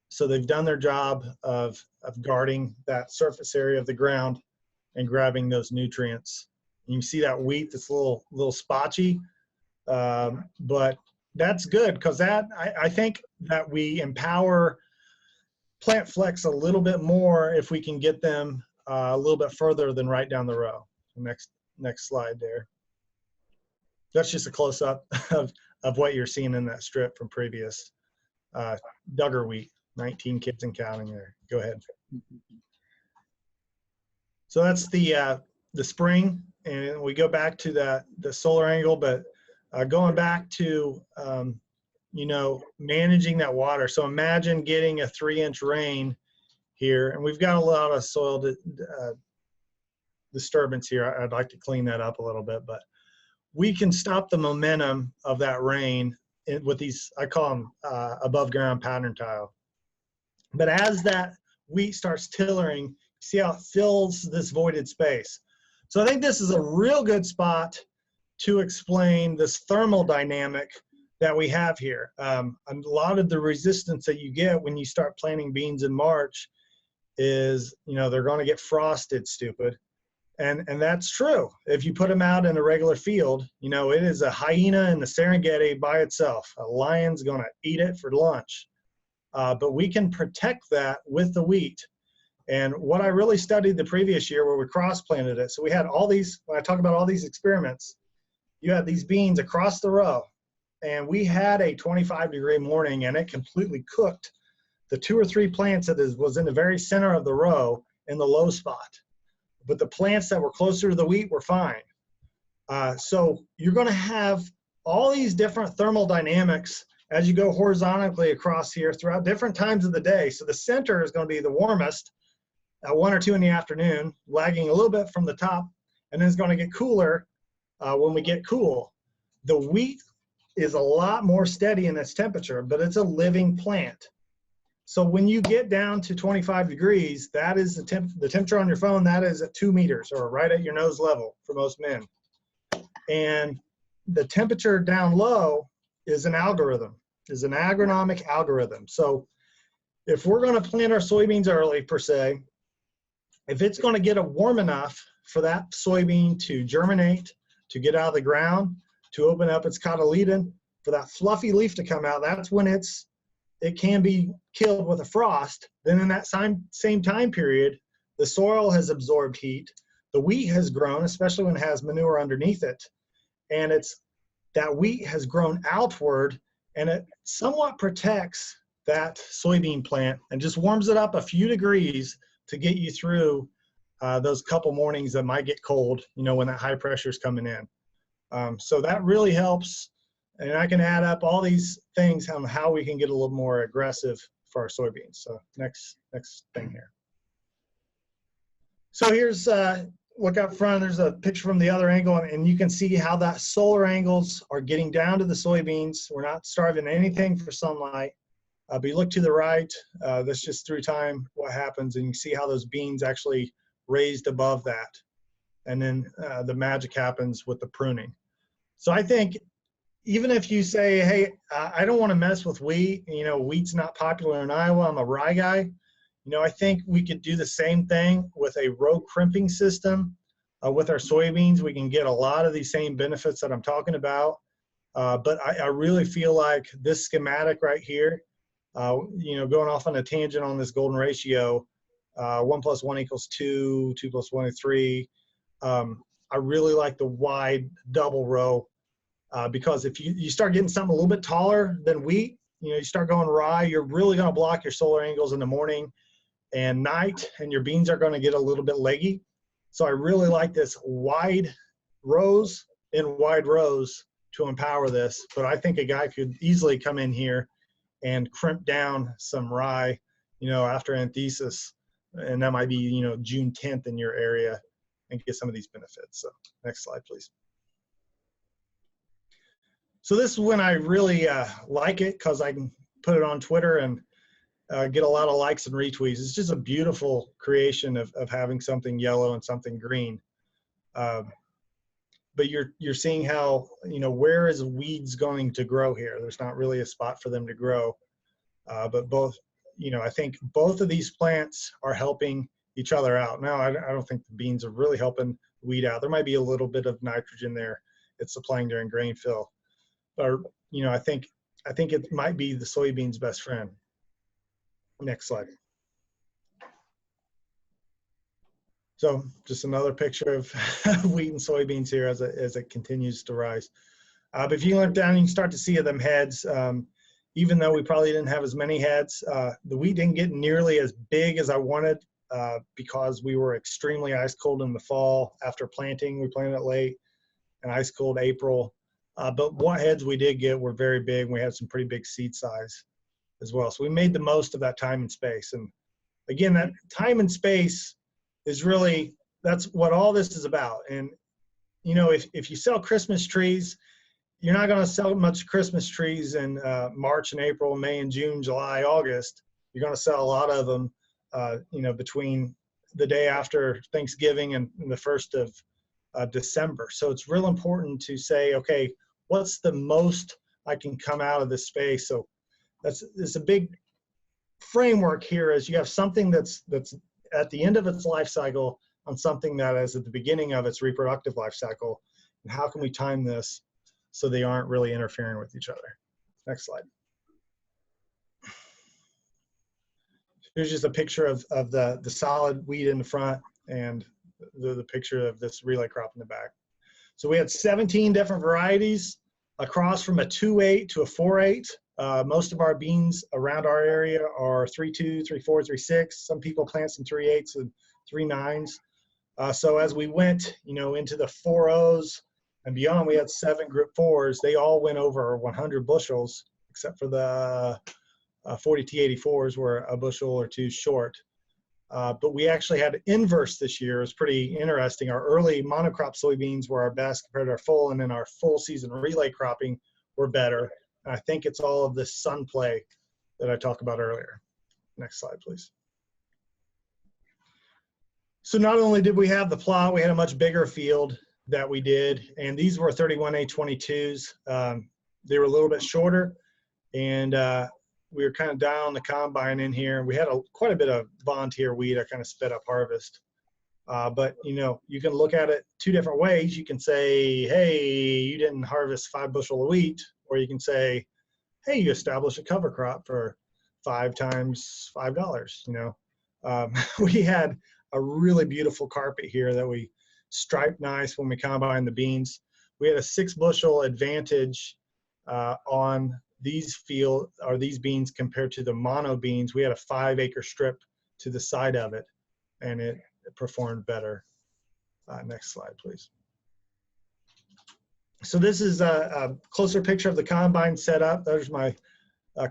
So they've done their job of guarding that surface area of the ground and grabbing those nutrients. You can see that wheat that's a little spotchy, but that's good, because I think that we empower plant flex a little bit more if we can get them a little bit further than right down the row. Next slide there. That's just a close-up of what you're seeing in that strip from previous Duggar wheat, 19 kids and counting there. Go ahead. So that's the spring, and we go back to the solar angle, but going back to you know, managing that water. So imagine getting a 3-inch rain here, and we've got a lot of soil disturbance here. I'd like to clean that up a little bit, but we can stop the momentum of that rain with these, I call them above ground pattern tile. But as that wheat starts tillering, see how it fills this voided space. So I think this is a real good spot to explain this thermal dynamic that we have here. A lot of the resistance that you get when you start planting beans in March is, you know, they're going to get frosted, stupid. And that's true. If you put them out in a regular field, you know, it is a hyena in the Serengeti by itself. A lion's going to eat it for lunch. But we can protect that with the wheat. And what I really studied the previous year where we cross-planted it, so we had all these, when I talk about all these experiments, you had these beans across the row, and we had a 25-degree morning, and it completely cooked the 2 or 3 plants that was in the very center of the row in the low spot. But the plants that were closer to the wheat were fine. So you're going to have all these different thermal dynamics as you go horizontally across here throughout different times of the day. So the center is going to be the warmest at 1 or 2 in the afternoon, lagging a little bit from the top, and then it's going to get cooler when we get cool. The wheat is a lot more steady in its temperature, but it's a living plant. So when you get down to 25 degrees, that is the temperature on your phone, that is at 2 meters or right at your nose level for most men. And the temperature down low is an algorithm, is an agronomic algorithm. So if we're going to plant our soybeans early, per se, if it's going to get warm enough for that soybean to germinate, to get out of the ground, to open up its cotyledon, for that fluffy leaf to come out, that's when it can be killed with a frost. Then in that same time period, the soil has absorbed heat, the wheat has grown, especially when it has manure underneath it, and that wheat has grown outward, and it somewhat protects that soybean plant and just warms it up a few degrees to get you through those couple mornings that might get cold, you know, when that high pressure is coming in. So that really helps And I can add up all these things on how we can get a little more aggressive for our soybeans. So next thing here. So here's, look up front, there's a picture from the other angle, and you can see how that solar angles are getting down to the soybeans. We're not starving anything for sunlight. But you look to the right, that's just through time what happens, and you see how those beans actually raised above that. And then the magic happens with the pruning. So I think even if you say, hey, I don't want to mess with wheat, you know, wheat's not popular in Iowa, I'm a rye guy, you know, I think we could do the same thing with a rope crimping system. With our soybeans, we can get a lot of these same benefits that I'm talking about. But I really feel like this schematic right here, you know, going off on a tangent on this golden ratio, 1 + 1 = 2, 2 + 1 = 3. I really like the wide double row because if you start getting something a little bit taller than wheat, you know, you start going rye, you're really going to block your solar angles in the morning and night, and your beans are going to get a little bit leggy. So I really like this wide rows in wide rows to empower this. But I think a guy could easily come in here and crimp down some rye, you know, after anthesis, and that might be, you know, June 10th in your area, and get some of these benefits. So next slide, please. So this is when I really like it, because I can put it on Twitter and get a lot of likes and retweets. It's just a beautiful creation of having something yellow and something green. But you're seeing how, you know, where is weeds going to grow here? There's not really a spot for them to grow. But both, you know, I think both of these plants are helping each other out. Now, I don't think the beans are really helping weed out. There might be a little bit of nitrogen there it's supplying during grain fill. Or, you know, I think it might be the soybean's best friend. Next slide. So just another picture of wheat and soybeans here as it continues to rise. But if you look down, you can start to see them heads. Even though we probably didn't have as many heads, the wheat didn't get nearly as big as I wanted because we were extremely ice cold in the fall after planting. We planted it late, and ice cold April. But what heads we did get were very big. We had some pretty big seed size as well. So we made the most of that time and space. And again, that time and space is really, that's what all this is about. And, you know, if you sell Christmas trees, you're not going to sell much Christmas trees in March and April, May and June, July, August. You're going to sell a lot of them, you know, between the day after Thanksgiving and the 1st of December. So it's real important to say, okay, what's the most I can come out of this space? So it's a big framework here, is you have something that's at the end of its life cycle on something that is at the beginning of its reproductive life cycle, and how can we time this so they aren't really interfering with each other. Next slide. Here's just a picture of the solid wheat in the front and the picture of this relay crop in the back. So we had 17 different varieties across from a 2.8 to a 4.8. Most of our beans around our area are 3.2, 3.4, 3.6. Some people plant some 3.8s and 3.9s. So as we went, you know, into the 4.0s and beyond, we had 7 Group 4s. They all went over 100 bushels, except for the 40 T84s were a bushel or 2 short. But we actually had inverse this year. It was pretty interesting. Our early monocrop soybeans were our best compared to our full, and then our full season relay cropping were better. And I think it's all of this sun play that I talked about earlier. Next slide, please. So not only did we have the plot, we had a much bigger field that we did, and these were 31A22s. They were a little bit shorter, and we were kind of down the combine in here. We had quite a bit of volunteer wheat that kind of sped up harvest. But, you know, you can look at it 2 different ways. You can say, hey, you didn't harvest 5 bushel of wheat, or you can say, hey, you established a cover crop for 5 times $5, you know. We had a really beautiful carpet here that we striped nice when we combined the beans. We had a 6 bushel advantage on these beans compared to the mono beans. We had a 5 acre strip to the side of it, and it performed better. Next slide, please. So this is a closer picture of the combine setup. There's my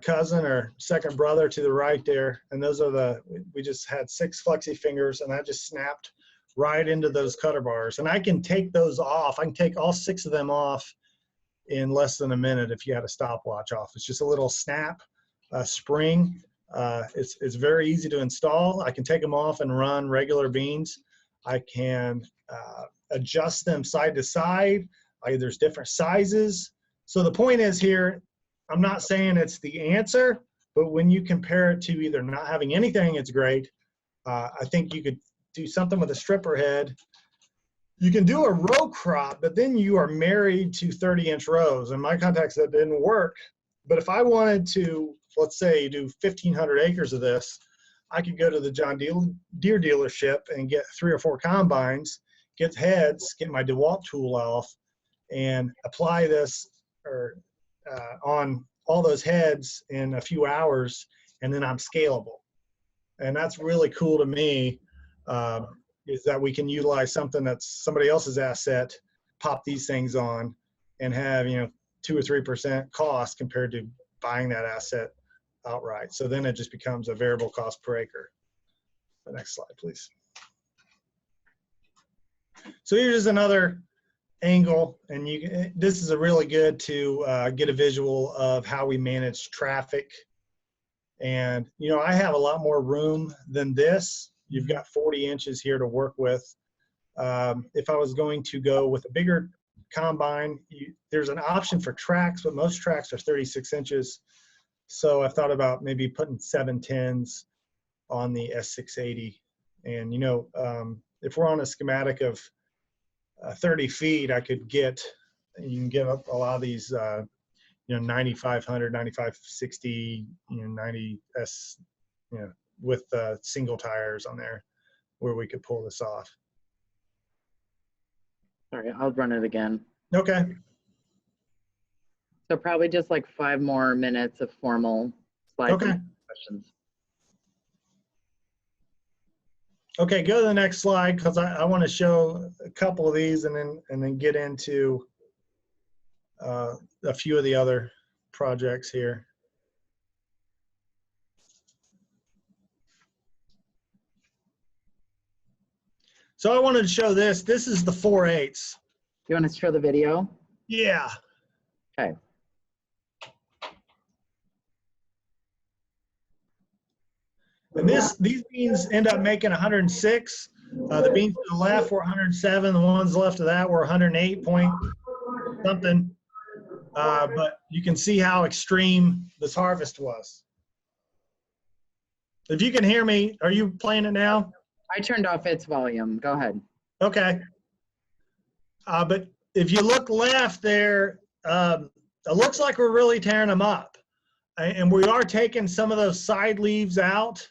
cousin or second brother to the right there. And those are we just had 6 flexi fingers, and I just snapped right into those cutter bars. And I can take those off. I can take all 6 of them off in less than a minute if you had a stopwatch off. It's just a little snap spring. It's very easy to install. I can take them off and run regular beans. I can adjust them side to side. There's different sizes. So the point is here, I'm not saying it's the answer, but when you compare it to either not having anything, it's great. I think you could do something with a stripper head. You can do a row crop, but then you are married to 30-inch rows. In my context, that didn't work. But if I wanted to, let's say, do 1,500 acres of this, I could go to the John Deere dealership and get 3 or 4 combines, get heads, get my DeWalt tool off, and apply this on all those heads in a few hours, and then I'm scalable. And that's really cool to me, is that we can utilize something that's somebody else's asset, pop these things on, and have 2 or 3% cost compared to buying that asset outright. So then it just becomes a variable cost per acre. The next slide, please. So here's another angle, and this is a really good to get a visual of how we manage traffic. And I have a lot more room than this. You've got 40 inches here to work with. If I was going to go with a bigger combine, there's an option for tracks, but most tracks are 36 inches. So I thought about maybe putting 710s on the S680. And if we're on a schematic of 30 feet, you can get up a lot of these 9500, 9560, 90S, with single tires on there where we could pull this off. Sorry, I'll run it again. Okay. So probably just like 5 more minutes of formal slides and questions. Okay, go to the next slide, because I want to show a couple of these and then get into a few of the other projects here. So I wanted to show this. This is the 4/8. You want to show the video? Yeah. Okay. And these beans end up making 106. The beans to the left were 107. The ones left of that were 108 point something. But you can see how extreme this harvest was. If you can hear me, are you playing it now? I turned off its volume. Go ahead. Okay. But if you look left there, it looks like we're really tearing them up. And we are taking some of those side leaves out.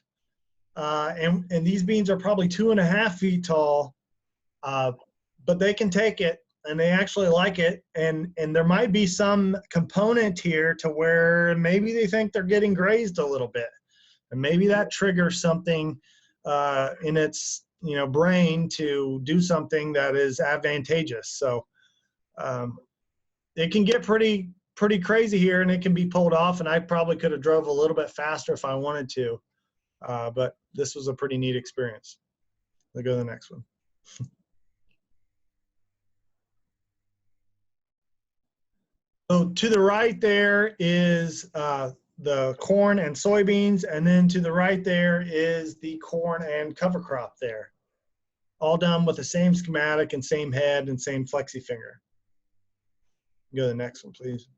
And these beans are probably 2.5 feet tall, but they can take it, and they actually like it. And there might be some component here to where maybe they think they're getting grazed a little bit, and maybe that triggers something in its brain to do something that is advantageous. So it can get pretty crazy here, and it can be pulled off. And I probably could have drove a little bit faster if I wanted to. But this was a pretty neat experience. Let's go to the next one. So to the right there is the corn and soybeans, and then to the right there is the corn and cover crop there. All done with the same schematic and same head and same flexi finger. Go to the next one, please.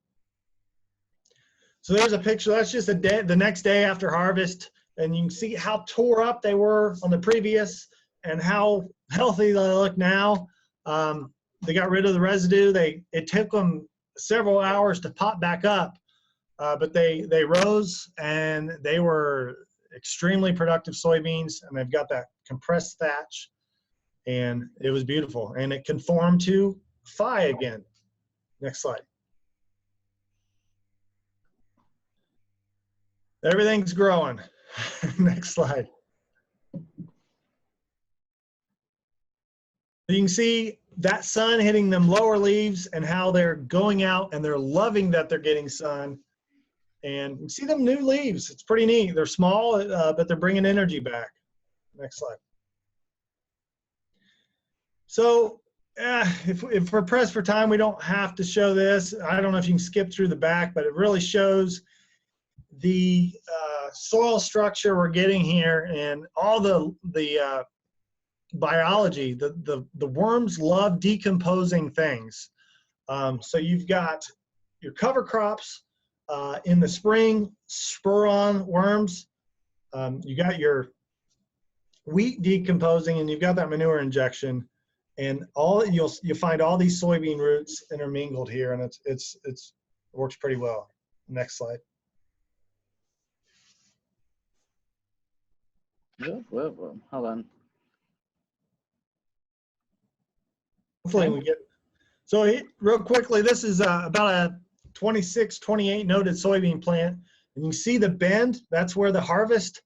So there's a picture. That's just the next day after harvest. And you can see how tore up they were on the previous and how healthy they look now. They got rid of the residue. It took them several hours to pop back up, but they rose, and they were extremely productive soybeans, and they've got that compressed thatch, and it was beautiful. And it conformed to FI again. Next slide. Everything's growing. Next slide. You can see that sun hitting them lower leaves and how they're going out and they're loving that they're getting sun. And you see them new leaves. It's pretty neat. They're small, but they're bringing energy back. Next slide. So if we're pressed for time, we don't have to show this. I don't know if you can skip through the back, but it really shows the soil structure we're getting here and all the biology. The worms love decomposing things. So you've got your cover crops in the spring, spur-on worms. You got your wheat decomposing, and you've got that manure injection, and you'll find all these soybean roots intermingled here, and it works pretty well. Next slide. Whoa. Hold on. Hopefully we get, so real quickly, this is about a 26, 28 noded soybean plant, and you can see the bend. That's where the harvest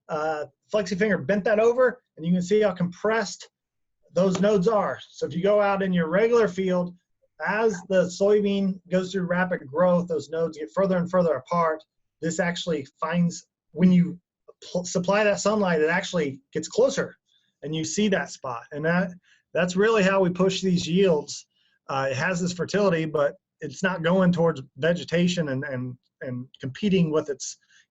flexi finger bent that over, and you can see how compressed those nodes are. So if you go out in your regular field, as the soybean goes through rapid growth, those nodes get further and further apart. This actually finds, when you supply that sunlight, it actually gets closer, and you see that spot. And that's really how we push these yields. It has this fertility, but it's not going towards vegetation and competing with it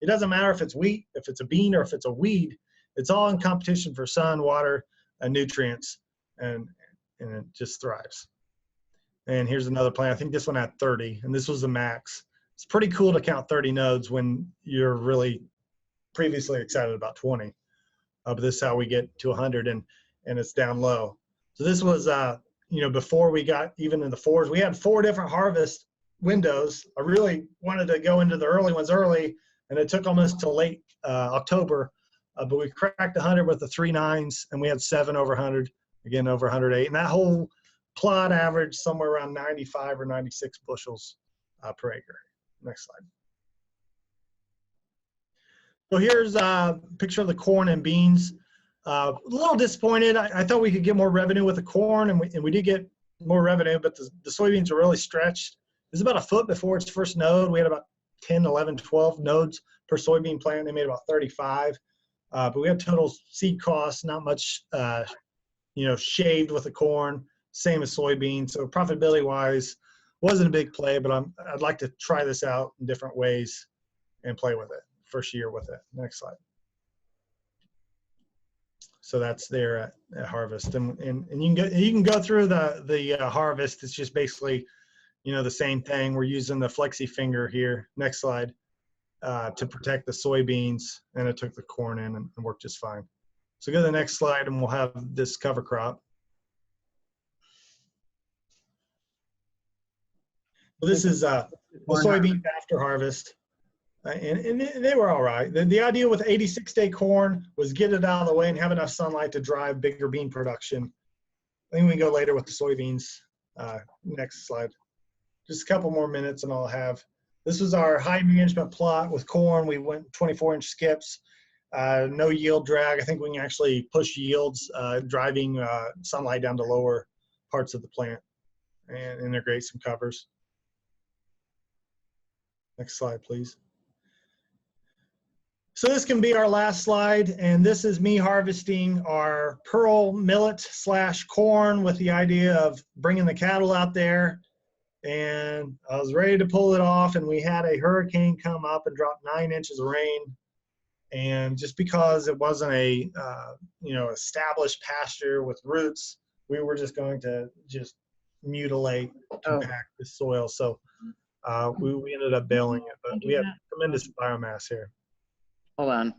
doesn't matter if it's wheat, if it's a bean, or if it's a weed. It's all in competition for sun, water, and nutrients, and it just thrives. And here's another plant. I think this one had 30, and this was the max. It's pretty cool to count 30 nodes when you're really previously excited about 20. But this is how we get to 100, and it's down low. So this was, before we got even in the 4s. We had 4 different harvest windows. I really wanted to go into the early ones early, and it took almost till late October. But we cracked 100 with the 3 9s, and we had 7 over 100, again over 108. And that whole plot averaged somewhere around 95 or 96 bushels per acre. Next slide. So here's a picture of the corn and beans. A little disappointed. I thought we could get more revenue with the corn, and we did get more revenue, but the soybeans are really stretched. It was about a foot before its first node. We had about 10, 11, 12 nodes per soybean plant. They made about 35. But we had total seed costs, not much, shaved with the corn, same as soybeans. So profitability-wise, wasn't a big play, but I'd like to try this out in different ways and play with it. First year with it. Next slide. So that's there at harvest, and you can go through the harvest. It's just basically, the same thing. We're using the flexi finger here. Next slide. To protect the soybeans, and it took the corn in and worked just fine. So go to the next slide, and we'll have this cover crop. So this is the soybeans after harvest. And they were all right. The idea with 86-day corn was get it out of the way and have enough sunlight to drive bigger bean production. I think we can go later with the soybeans. Next slide. Just a couple more minutes and I'll have. This was our high management plot with corn. We went 24-inch skips. No yield drag. I think we can actually push yields, driving sunlight down to lower parts of the plant and integrate some covers. Next slide, please. So this can be our last slide, and this is me harvesting our pearl millet / corn with the idea of bringing the cattle out there. And I was ready to pull it off, and we had a hurricane come up and drop 9 inches of rain. And just because it wasn't a established pasture with roots, we were just going to just mutilate, compact the soil. So we ended up bailing it, but we have tremendous biomass here. Hold on.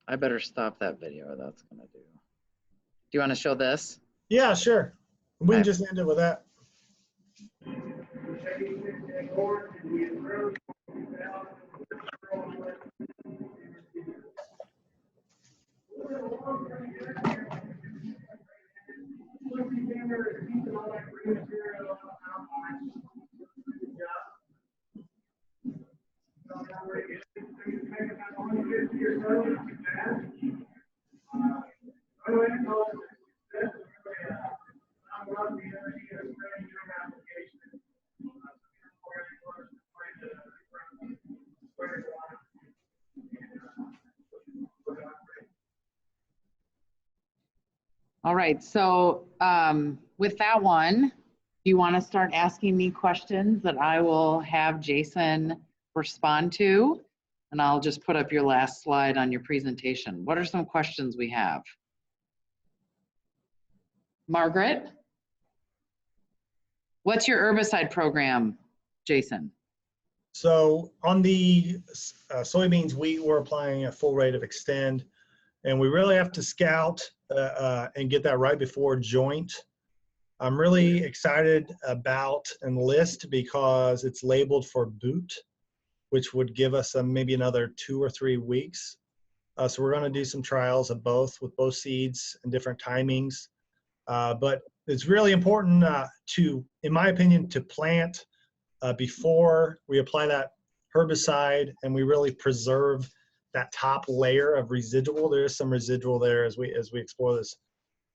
I better stop that video or that's gonna do. Do you want to show this? Yeah, sure. We can just end it with that. All right, so with that one, do you want to start asking me questions that I will have Jason respond to? And I'll just put up your last slide on your presentation. What are some questions we have? Margaret? What's your herbicide program, Jason? So on the soybeans, we're applying a full rate of extend, and we really have to scout and get that right before joint. I'm really excited about Enlist because it's labeled for boot, which would give us maybe another 2 or 3 weeks. So we're going to do some trials of both with both seeds and different timings. But it's really important in my opinion, to plant before we apply that herbicide, and we really preserve that top layer of residual. There is some residual there as we explore this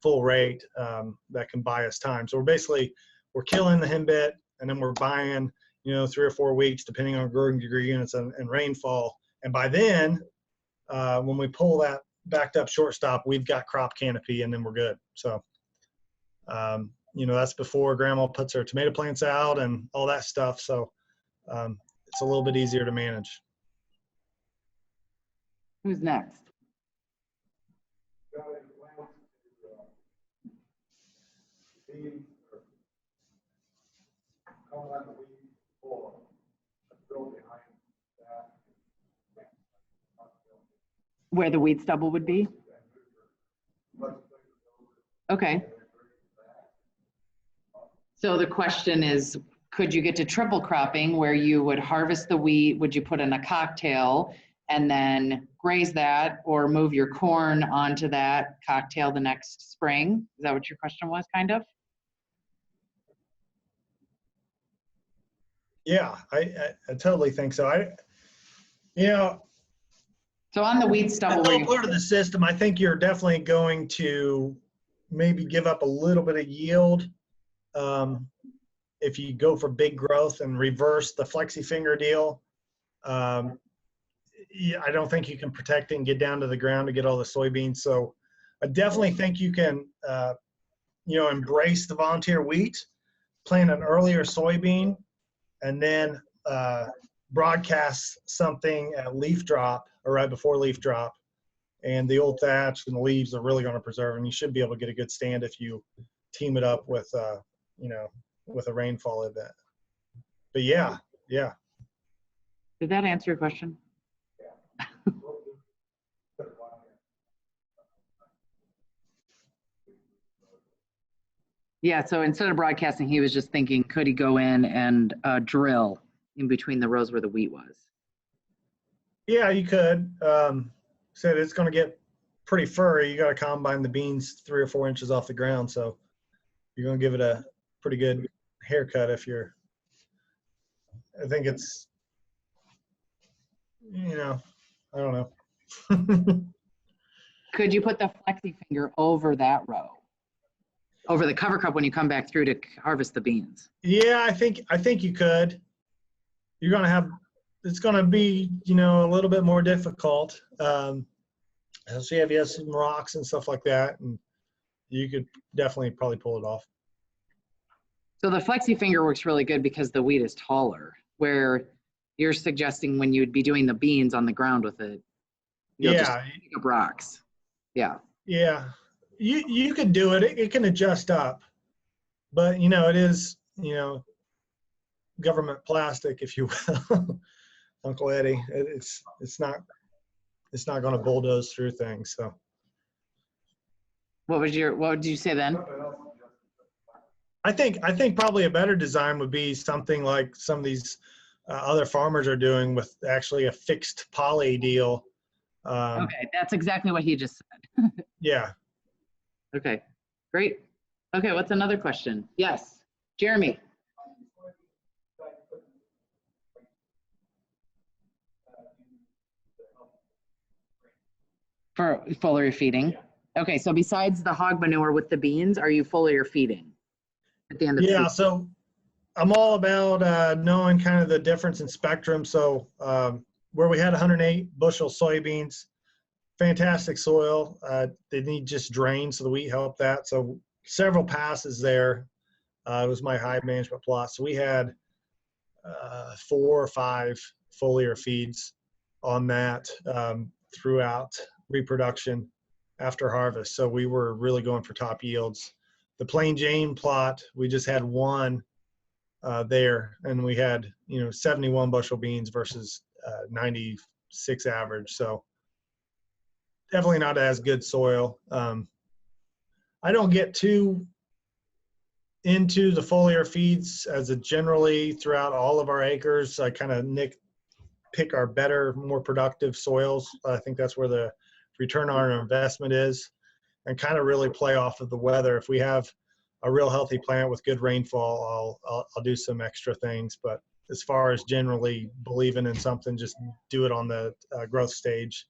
full rate that can buy us time. So we're killing the henbit, and then we're buying 3 or 4 weeks depending on growing degree units and rainfall. And by then, when we pull that backed up shortstop, we've got crop canopy, and then we're good. So that's before grandma puts her tomato plants out and all that stuff. So it's a little bit easier to manage. Who's next? Where the weed stubble would be? Okay. So the question is, could you get to triple cropping where you would harvest the wheat? Would you put in a cocktail and then graze that, or move your corn onto that cocktail the next spring? Is that what your question was, kind of? Yeah, I totally think so. So on the weed stubble, that's all part of the system. I think you're definitely going to maybe give up a little bit of yield if you go for big growth and reverse the Flexi finger deal. I don't think you can protect it and get down to the ground to get all the soybeans. So I definitely think you can, embrace the volunteer wheat, plant an earlier soybean, and then broadcast something at leaf drop or right before leaf drop. And the old thatch and the leaves are really going to preserve, and you should be able to get a good stand if you team it up with, with a rainfall event. But yeah. Did that answer your question? Yeah, so instead of broadcasting, he was just thinking, could he go in and drill in between the rows where the wheat was? Yeah, you could. Said it's going to get pretty furry. You got to combine the beans 3 or 4 inches off the ground, so you're going to give it a pretty good haircut if you're. I think it's, I don't know. Could you put the Flexi finger over that row, over the cover crop when you come back through to harvest the beans? Yeah, I think you could. You're going to have. It's going to be, a little bit more difficult. So you have some rocks and stuff like that, and you could definitely probably pull it off. So the Flexi finger works really good because the wheat is taller, where you're suggesting when you would be doing the beans on the ground with it, just pick up rocks. Yeah. Yeah. You could do it. It can adjust up, but it is, government plastic, if you will. Uncle Eddie, it's not going to bulldoze through things. So what did you say then? I think probably a better design would be something like some of these other farmers are doing with actually a fixed poly deal. Okay, that's exactly what he just said. Yeah. Okay, great. Okay, what's another question? Yes, Jeremy. For foliar feeding. Okay, so besides the hog manure with the beans, are you foliar feeding at the end of the season? So I'm all about knowing kind of the difference in spectrum. So where we had 108 bushel soybeans, fantastic soil. They need just drain, so the wheat helped that. So several passes there. It was my hive management plot. So we had 4 or 5 foliar feeds on that throughout reproduction after harvest. So we were really going for top yields. The Plain Jane plot, we just had 1 there, and we had 71 bushel beans versus 96 average. So definitely not as good soil. I don't get too into the foliar feeds as a generally throughout all of our acres. I kind of pick our better, more productive soils. I think that's where the return on our investment is, and kind of really play off of the weather. If we have a real healthy plant with good rainfall, I'll do some extra things. But as far as generally believing in something, just do it on the growth stage.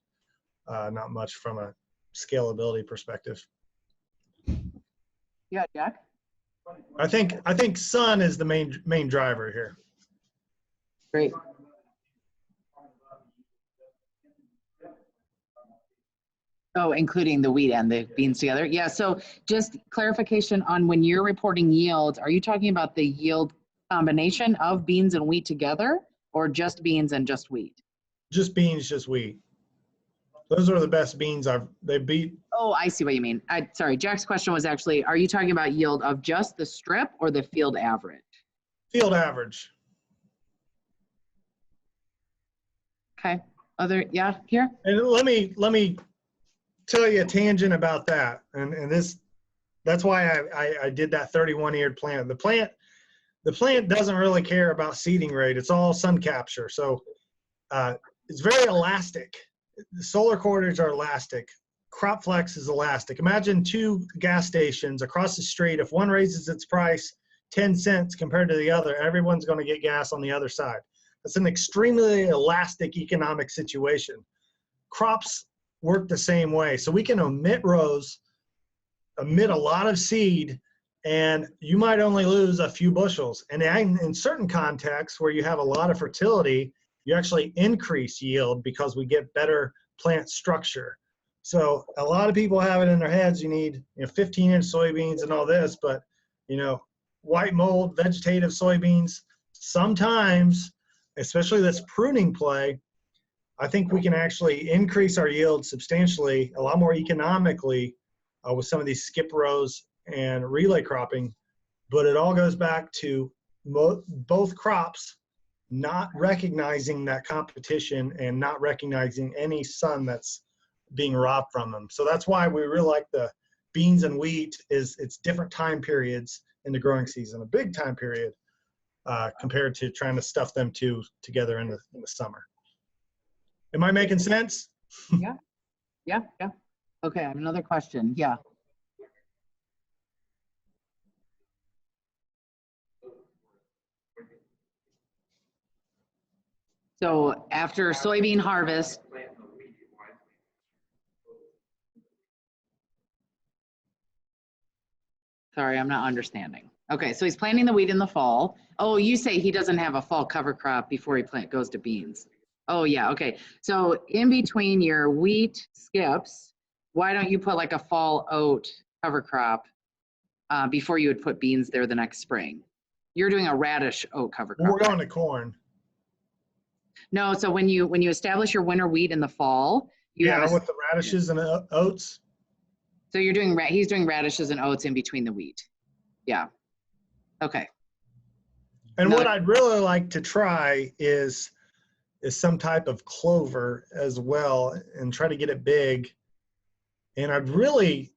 Not much from a scalability perspective. Yeah, Jack. I think sun is the main driver here. Great. Oh, including the wheat and the beans together. Yeah. So just clarification on when you're reporting yields, are you talking about the yield combination of beans and wheat together, or just beans and just wheat? Just beans, just wheat. Those are the best beans they beat. Oh, I see what you mean. Sorry, Jack's question was actually, are you talking about yield of just the strip or the field average? Field average. Okay. Yeah, here. And let me tell you a tangent about that. And that's why I did that 31-eared plant. The plant doesn't really care about seeding rate. It's all sun capture. So it's very elastic. The solar cordage are elastic. Crop Flex is elastic. Imagine 2 gas stations across the street. If one raises its price 10 cents compared to the other, everyone's going to get gas on the other side. It's an extremely elastic economic situation. Crops work the same way. So we can omit rows, omit a lot of seed, and you might only lose a few bushels. And in certain contexts where you have a lot of fertility, you actually increase yield because we get better plant structure. So a lot of people have it in their heads, you need 15-inch soybeans and all this, but white mold, vegetative soybeans, sometimes, especially this pruning play, I think we can actually increase our yield substantially, a lot more economically with some of these skip rows and relay cropping. But it all goes back to both crops not recognizing that competition and not recognizing any sun that's being robbed from them. So that's why we really like the beans and wheat. It's different time periods in the growing season, a big time period compared to trying to stuff them together in the summer. Am I making sense? Yeah. Okay, I have another question. Yeah. So after soybean harvest, sorry, I'm not understanding. Okay, so he's planting the wheat in the fall. Oh, you say he doesn't have a fall cover crop before he goes to beans. Oh yeah, okay. So in between your wheat skips, why don't you put like a fall oat cover crop before you would put beans there the next spring? You're doing a radish oat cover crop. We're going to corn. No, so when you establish your winter wheat in the fall, you have with the radishes and oats. So he's doing radishes and oats in between the wheat. Yeah. Okay. And what I'd really like to try is some type of clover as well, and try to get it big. And I'd really,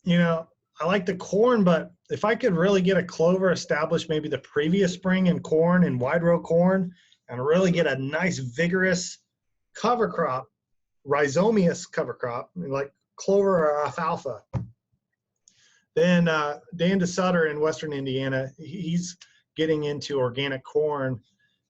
I like the corn, but if I could really get a clover established maybe the previous spring in corn and wide row corn, and really get a nice vigorous cover crop, rhizomious cover crop, like clover or alfalfa. Then Dan DeSutter in Western Indiana, he's getting into organic corn,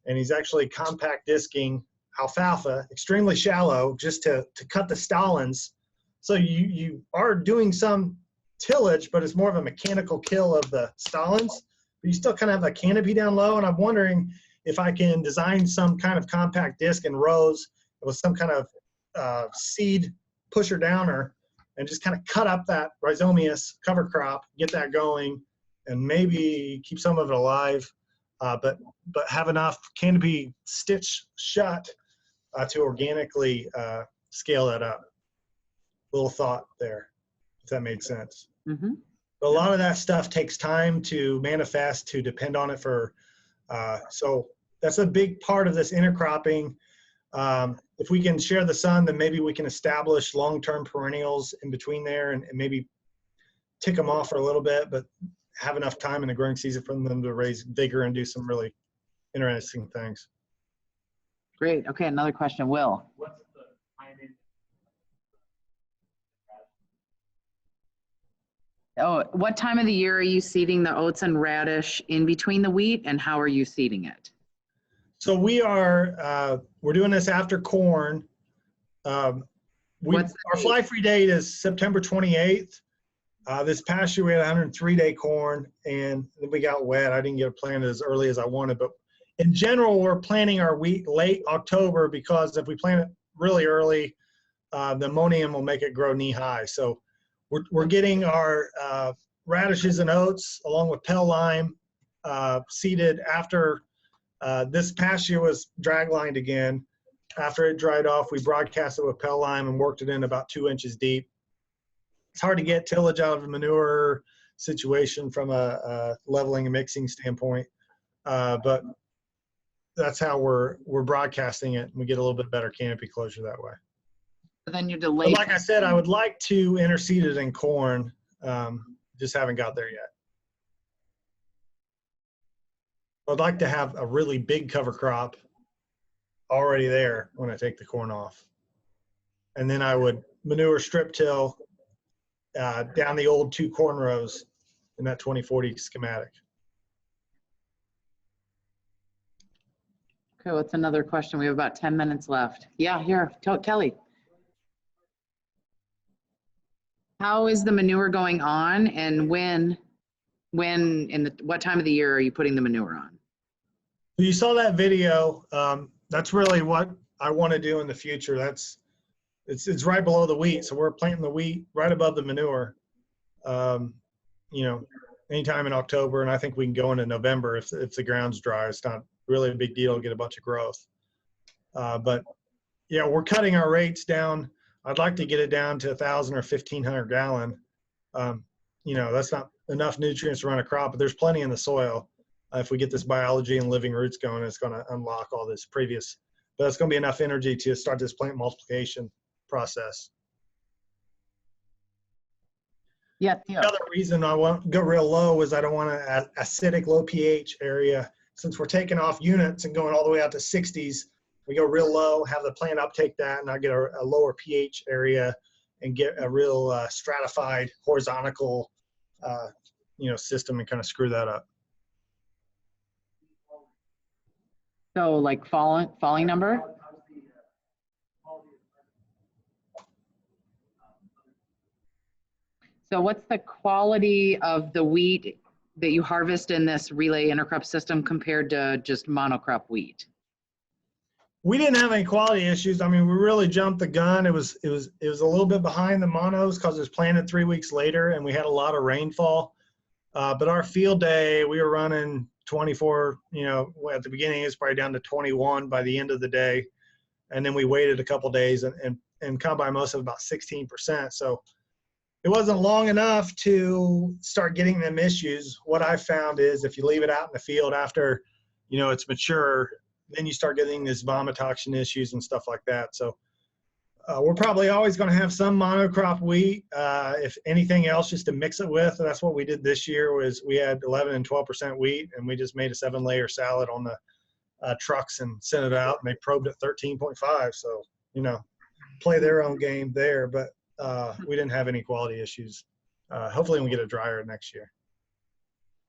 and he's actually compact disking alfalfa, extremely shallow, just to cut the stolons. So you are doing some tillage, but it's more of a mechanical kill of the stolons, but you still kind of have a canopy down low. And I'm wondering if I can design some kind of compact disc in rows with some kind of seed pusher downer and just kind of cut up that rhizomius cover crop, get that going, and maybe keep some of it alive, but have enough canopy stitch shut to organically scale that up. Little thought there, if that made sense. Mm-hmm. But a lot of that stuff takes time to manifest, to depend on it for, so that's a big part of this intercropping. If we can share the sun, then maybe we can establish long-term perennials in between there and maybe tick them off for a little bit, but have enough time in the growing season for them to raise vigor and do some really interesting things. Great. Okay, another question, Will. What's the timing? Oh, what time of the year are you seeding the oats and radish in between the wheat, and how are you seeding it? So we're doing this after corn. Our fly-free date is September 28th. This past year we had 103-day corn, and then we got wet. I didn't get it planted as early as I wanted, but in general, we're planting our wheat late October because if we plant it really early, the ammonium will make it grow knee-high. So we're getting our radishes and oats along with pale lime seeded after. This past year was drag-lined again. After it dried off, we broadcast it with pale lime and worked it in about 2 inches deep. It's hard to get tillage out of a manure situation from a leveling and mixing standpoint, but that's how we're broadcasting it. And we get a little bit better canopy closure that way. But then you delay. But like I said, I would like to interseed it in corn. Just haven't got there yet. I'd like to have a really big cover crop already there when I take the corn off. And then I would manure strip till down the old 2 corn rows in that 2040 schematic. Okay, what's another question? We have about 10 minutes left. Yeah, here, Kelly. How is the manure going on, and what time of the year are you putting the manure on? You saw that video. That's really what I want to do in the future. It's right below the wheat, so we're planting the wheat right above the manure. Anytime in October, and I think we can go into November if the ground's dry. It's not really a big deal to get a bunch of growth. But yeah, we're cutting our rates down. I'd like to get it down to 1,000 or 1,500 gallon. That's not enough nutrients to run a crop, but there's plenty in the soil. If we get this biology and living roots going, it's going to unlock all this previous, but it's going to be enough energy to start this plant multiplication process. Yeah. The other reason I want to go real low is I don't want an acidic, low pH area. Since we're taking off units and going all the way out to 60s, we go real low, have the plant uptake that, and I get a lower pH area and get a real stratified horizontal, system and kind of screw that up. So like falling number? So what's the quality of the wheat that you harvest in this relay intercrop system compared to just monocrop wheat? We didn't have any quality issues. I mean, we really jumped the gun. It was a little bit behind the monos because it was planted 3 weeks later and we had a lot of rainfall. But our field day, we were running 24, at the beginning it's probably down to 21 by the end of the day. And then we waited a couple days and combine most of about 16%. So it wasn't long enough to start getting them issues. What I found is if you leave it out in the field after, it's mature, then you start getting these vomitoxin issues and stuff like that. So we're probably always going to have some monocrop wheat, if anything else, just to mix it with. And that's what we did this year. Was we had 11 and 12% wheat, and we just made a 7-layer salad on the trucks and sent it out, and they probed at 13.5. So play their own game there, but we didn't have any quality issues. Hopefully we get it drier next year.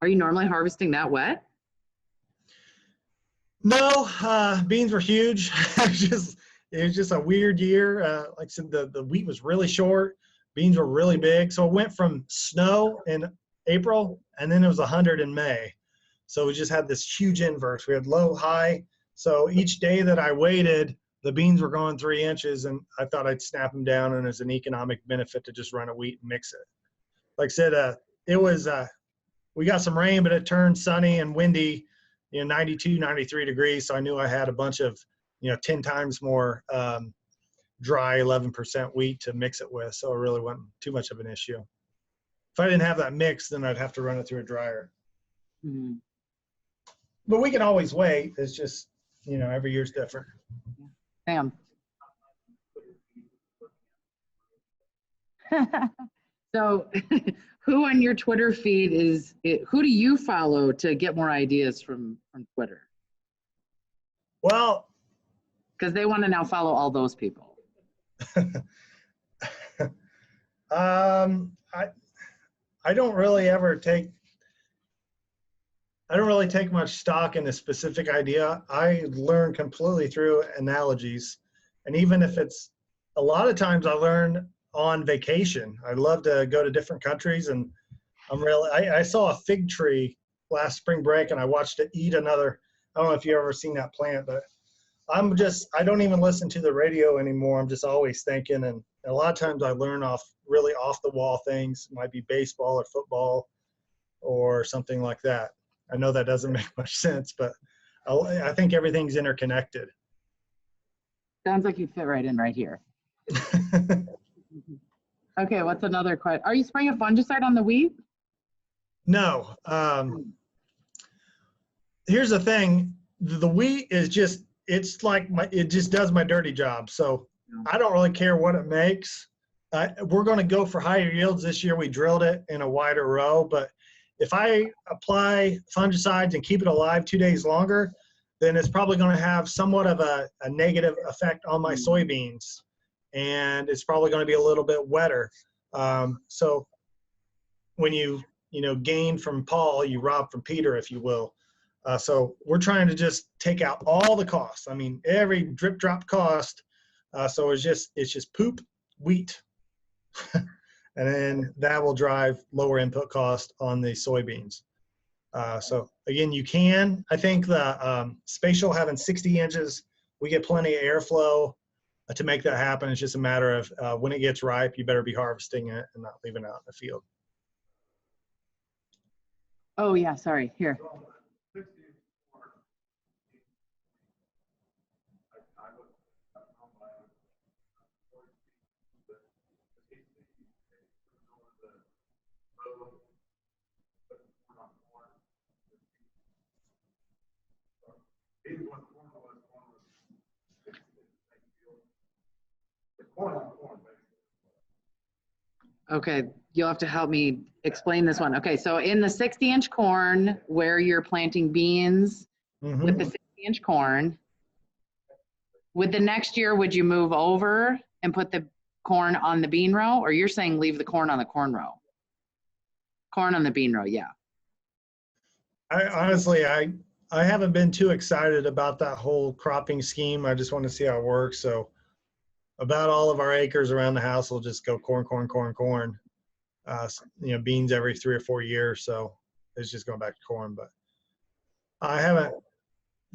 Are you normally harvesting that wet? No, beans were huge. It was just a weird year. Like I said, the wheat was really short. Beans were really big. So it went from snow in April, and then it was 100 in May. So we just had this huge inverse. We had low, high. So each day that I waited the beans were going 3 inches, and I thought I'd snap them down, and there's an economic benefit to just run a wheat and mix it. Like I said, it was, we got some rain, but it turned sunny and windy, 92, 93 degrees. So I knew I had a bunch of, 10 times more dry 11% wheat to mix it with. So it really wasn't too much of an issue. If I didn't have that mix, then I'd have to run it through a dryer. Mm-hmm. But we can always wait. It's just, every year's different. Sam. So who on your Twitter feed who do you follow to get more ideas from Twitter? Well, because they want to now follow all those people. I don't really take much stock in a specific idea. I learn completely through analogies. And even if it's, a lot of times I learn on vacation. I love to go to different countries, and I saw a fig tree last spring break, and I watched it eat another. I don't know if you've ever seen that plant, but I don't even listen to the radio anymore. I'm just always thinking, and a lot of times I learn really off the wall things. It might be baseball or football or something like that. I know that doesn't make much sense, but I think everything's interconnected. Sounds like you fit right in right here. Okay, what's another question? Are you spraying a fungicide on the wheat? No. Here's the thing. The wheat is just, it just does my dirty job. So I don't really care what it makes. We're going to go for higher yields this year. We drilled it in a wider row, but if I apply fungicides and keep it alive 2 days longer, then it's probably going to have somewhat of a negative effect on my soybeans, and it's probably going to be a little bit wetter. So when you gain from Paul, you rob from Peter, if you will. So we're trying to just take out all the costs. I mean, every drip drop cost. So it's just poop, wheat, and then that will drive lower input cost on the soybeans. So again, I think the spatial having 60 inches, we get plenty of airflow to make that happen. It's just a matter of when it gets ripe, you better be harvesting it and not leaving it out in the field. Oh yeah, sorry, here. Okay, you'll have to help me explain this one. Okay, so in the 60-inch corn where you're planting beans with the 60-inch corn, with the next year, would you move over and put the corn on the bean row, or you're saying leave the corn on the corn row? Corn on the bean row, yeah. I haven't been too excited about that whole cropping scheme. I just want to see how it works. So about all of our acres around the house will just go corn, corn, corn, corn. Beans every 3 or 4 years. So it's just going back to corn. But I haven't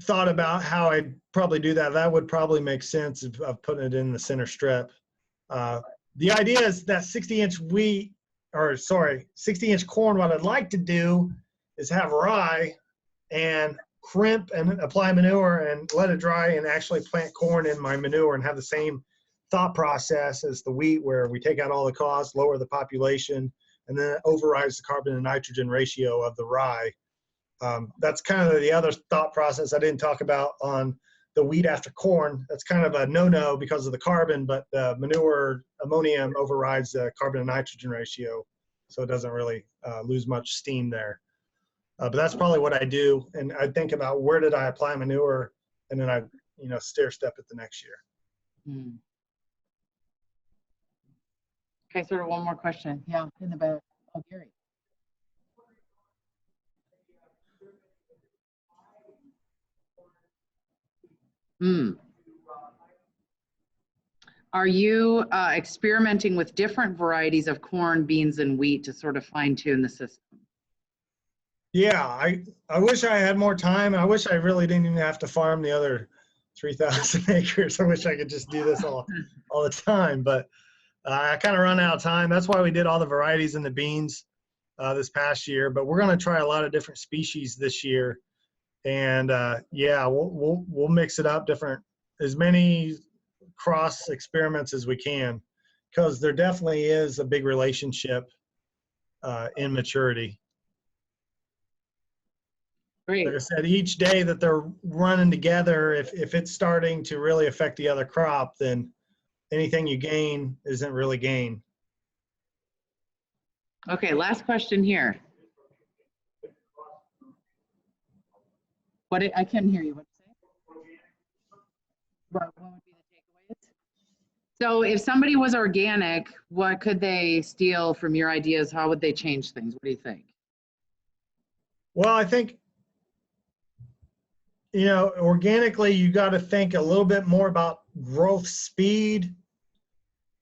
thought about how I'd probably do that. That would probably make sense of putting it in the center strip. The idea is that 60-inch 60-inch corn, what I'd like to do is have rye and crimp and apply manure and let it dry and actually plant corn in my manure and have the same thought process as the wheat, where we take out all the costs, lower the population, and then it overrides the carbon and nitrogen ratio of the rye. That's kind of the other thought process I didn't talk about on the wheat after corn. That's kind of a no-no because of the carbon, but the manure ammonium overrides the carbon and nitrogen ratio, so it doesn't really lose much steam there. But that's probably what I do, and I think about where did I apply manure, and then I stair step it the next year. Okay, sort of one more question. Yeah, in the back. Oh, Gary. Are you experimenting with different varieties of corn, beans, and wheat to sort of fine tune the system? Yeah, I wish I had more time. I wish I really didn't even have to farm the other 3,000 acres. I wish I could just do this all the time, but I kind of run out of time. That's why we did all the varieties in the beans this past year, but we're going to try a lot of different species this year. And yeah, we'll mix it up as many cross experiments as we can, because there definitely is a big relationship in maturity. Great. Like I said, each day that they're running together, if it's starting to really affect the other crop, then anything you gain isn't really gain. Okay, last question here. I couldn't hear you. What did you say? What would be the takeaways? So if somebody was organic, what could they steal from your ideas? How would they change things? What do you think? Well, I think, you know, organically, you got to think a little bit more about growth speed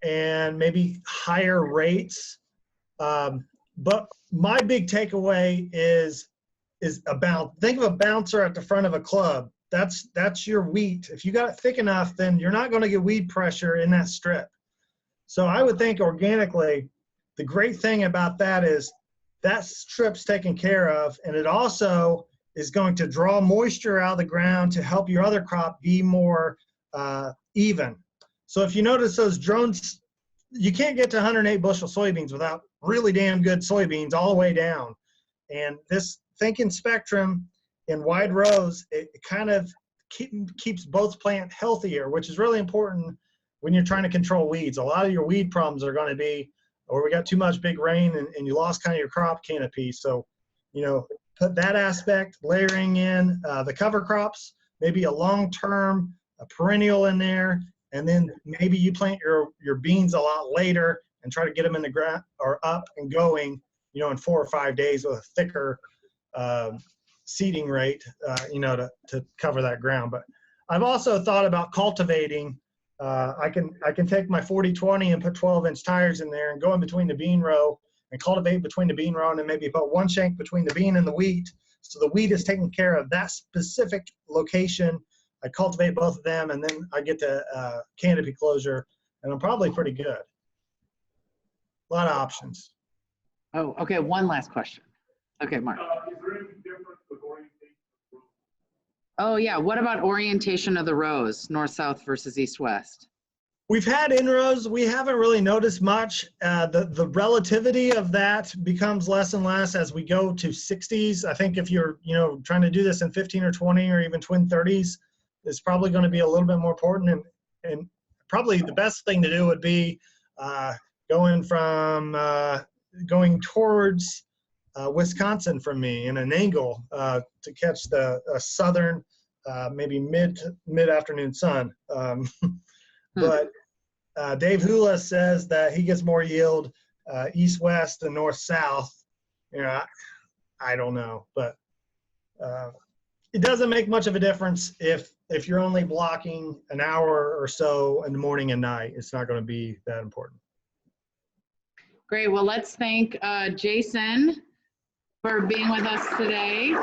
and maybe higher rates. But my big takeaway is think of a bouncer at the front of a club. That's your wheat. If you got it thick enough, then you're not going to get weed pressure in that strip. So I would think organically, the great thing about that is that strip's taken care of, and it also is going to draw moisture out of the ground to help your other crop be more even. So if you notice those drones, you can't get to 108 bushel soybeans without really damn good soybeans all the way down. And this thinking spectrum in wide rows, it kind of keeps both plants healthier, which is really important when you're trying to control weeds. A lot of your weed problems are going to be, or we got too much big rain and you lost kind of your crop canopy. So, you know, put that aspect, layering in the cover crops, maybe a long-term, a perennial in there, and then maybe you plant your beans a lot later and try to get them in the ground or up and going, you know, in 4 or 5 days with a thicker seeding rate, you know, to cover that ground. But I've also thought about cultivating. I can take my 40-20 and put 12-inch tires in there and go in between the bean row and cultivate between the bean row, and then maybe put one shank between the bean and the wheat. So the wheat is taking care of that specific location. I cultivate both of them, and then I get to canopy closure, and I'm probably pretty good. A lot of options. Oh, okay, one last question. Okay, Mark. Is there any difference with orientation? Oh yeah, what about orientation of the rows, north-south versus east-west? We've had inrows. We haven't really noticed much. The relativity of that becomes less and less as we go to 60s. I think if you're, you know, trying to do this in 15 or 20 or even twin 30s, it's probably going to be a little bit more important. And probably the best thing to do would be going towards Wisconsin from me in an angle to catch the southern, maybe mid-afternoon sun. But Dave Hula says that he gets more yield east-west and north-south. You know, I don't know, but it doesn't make much of a difference if you're only blocking an hour or so in the morning and night. It's not going to be that important. Great. Well, let's thank Jason for being with us today.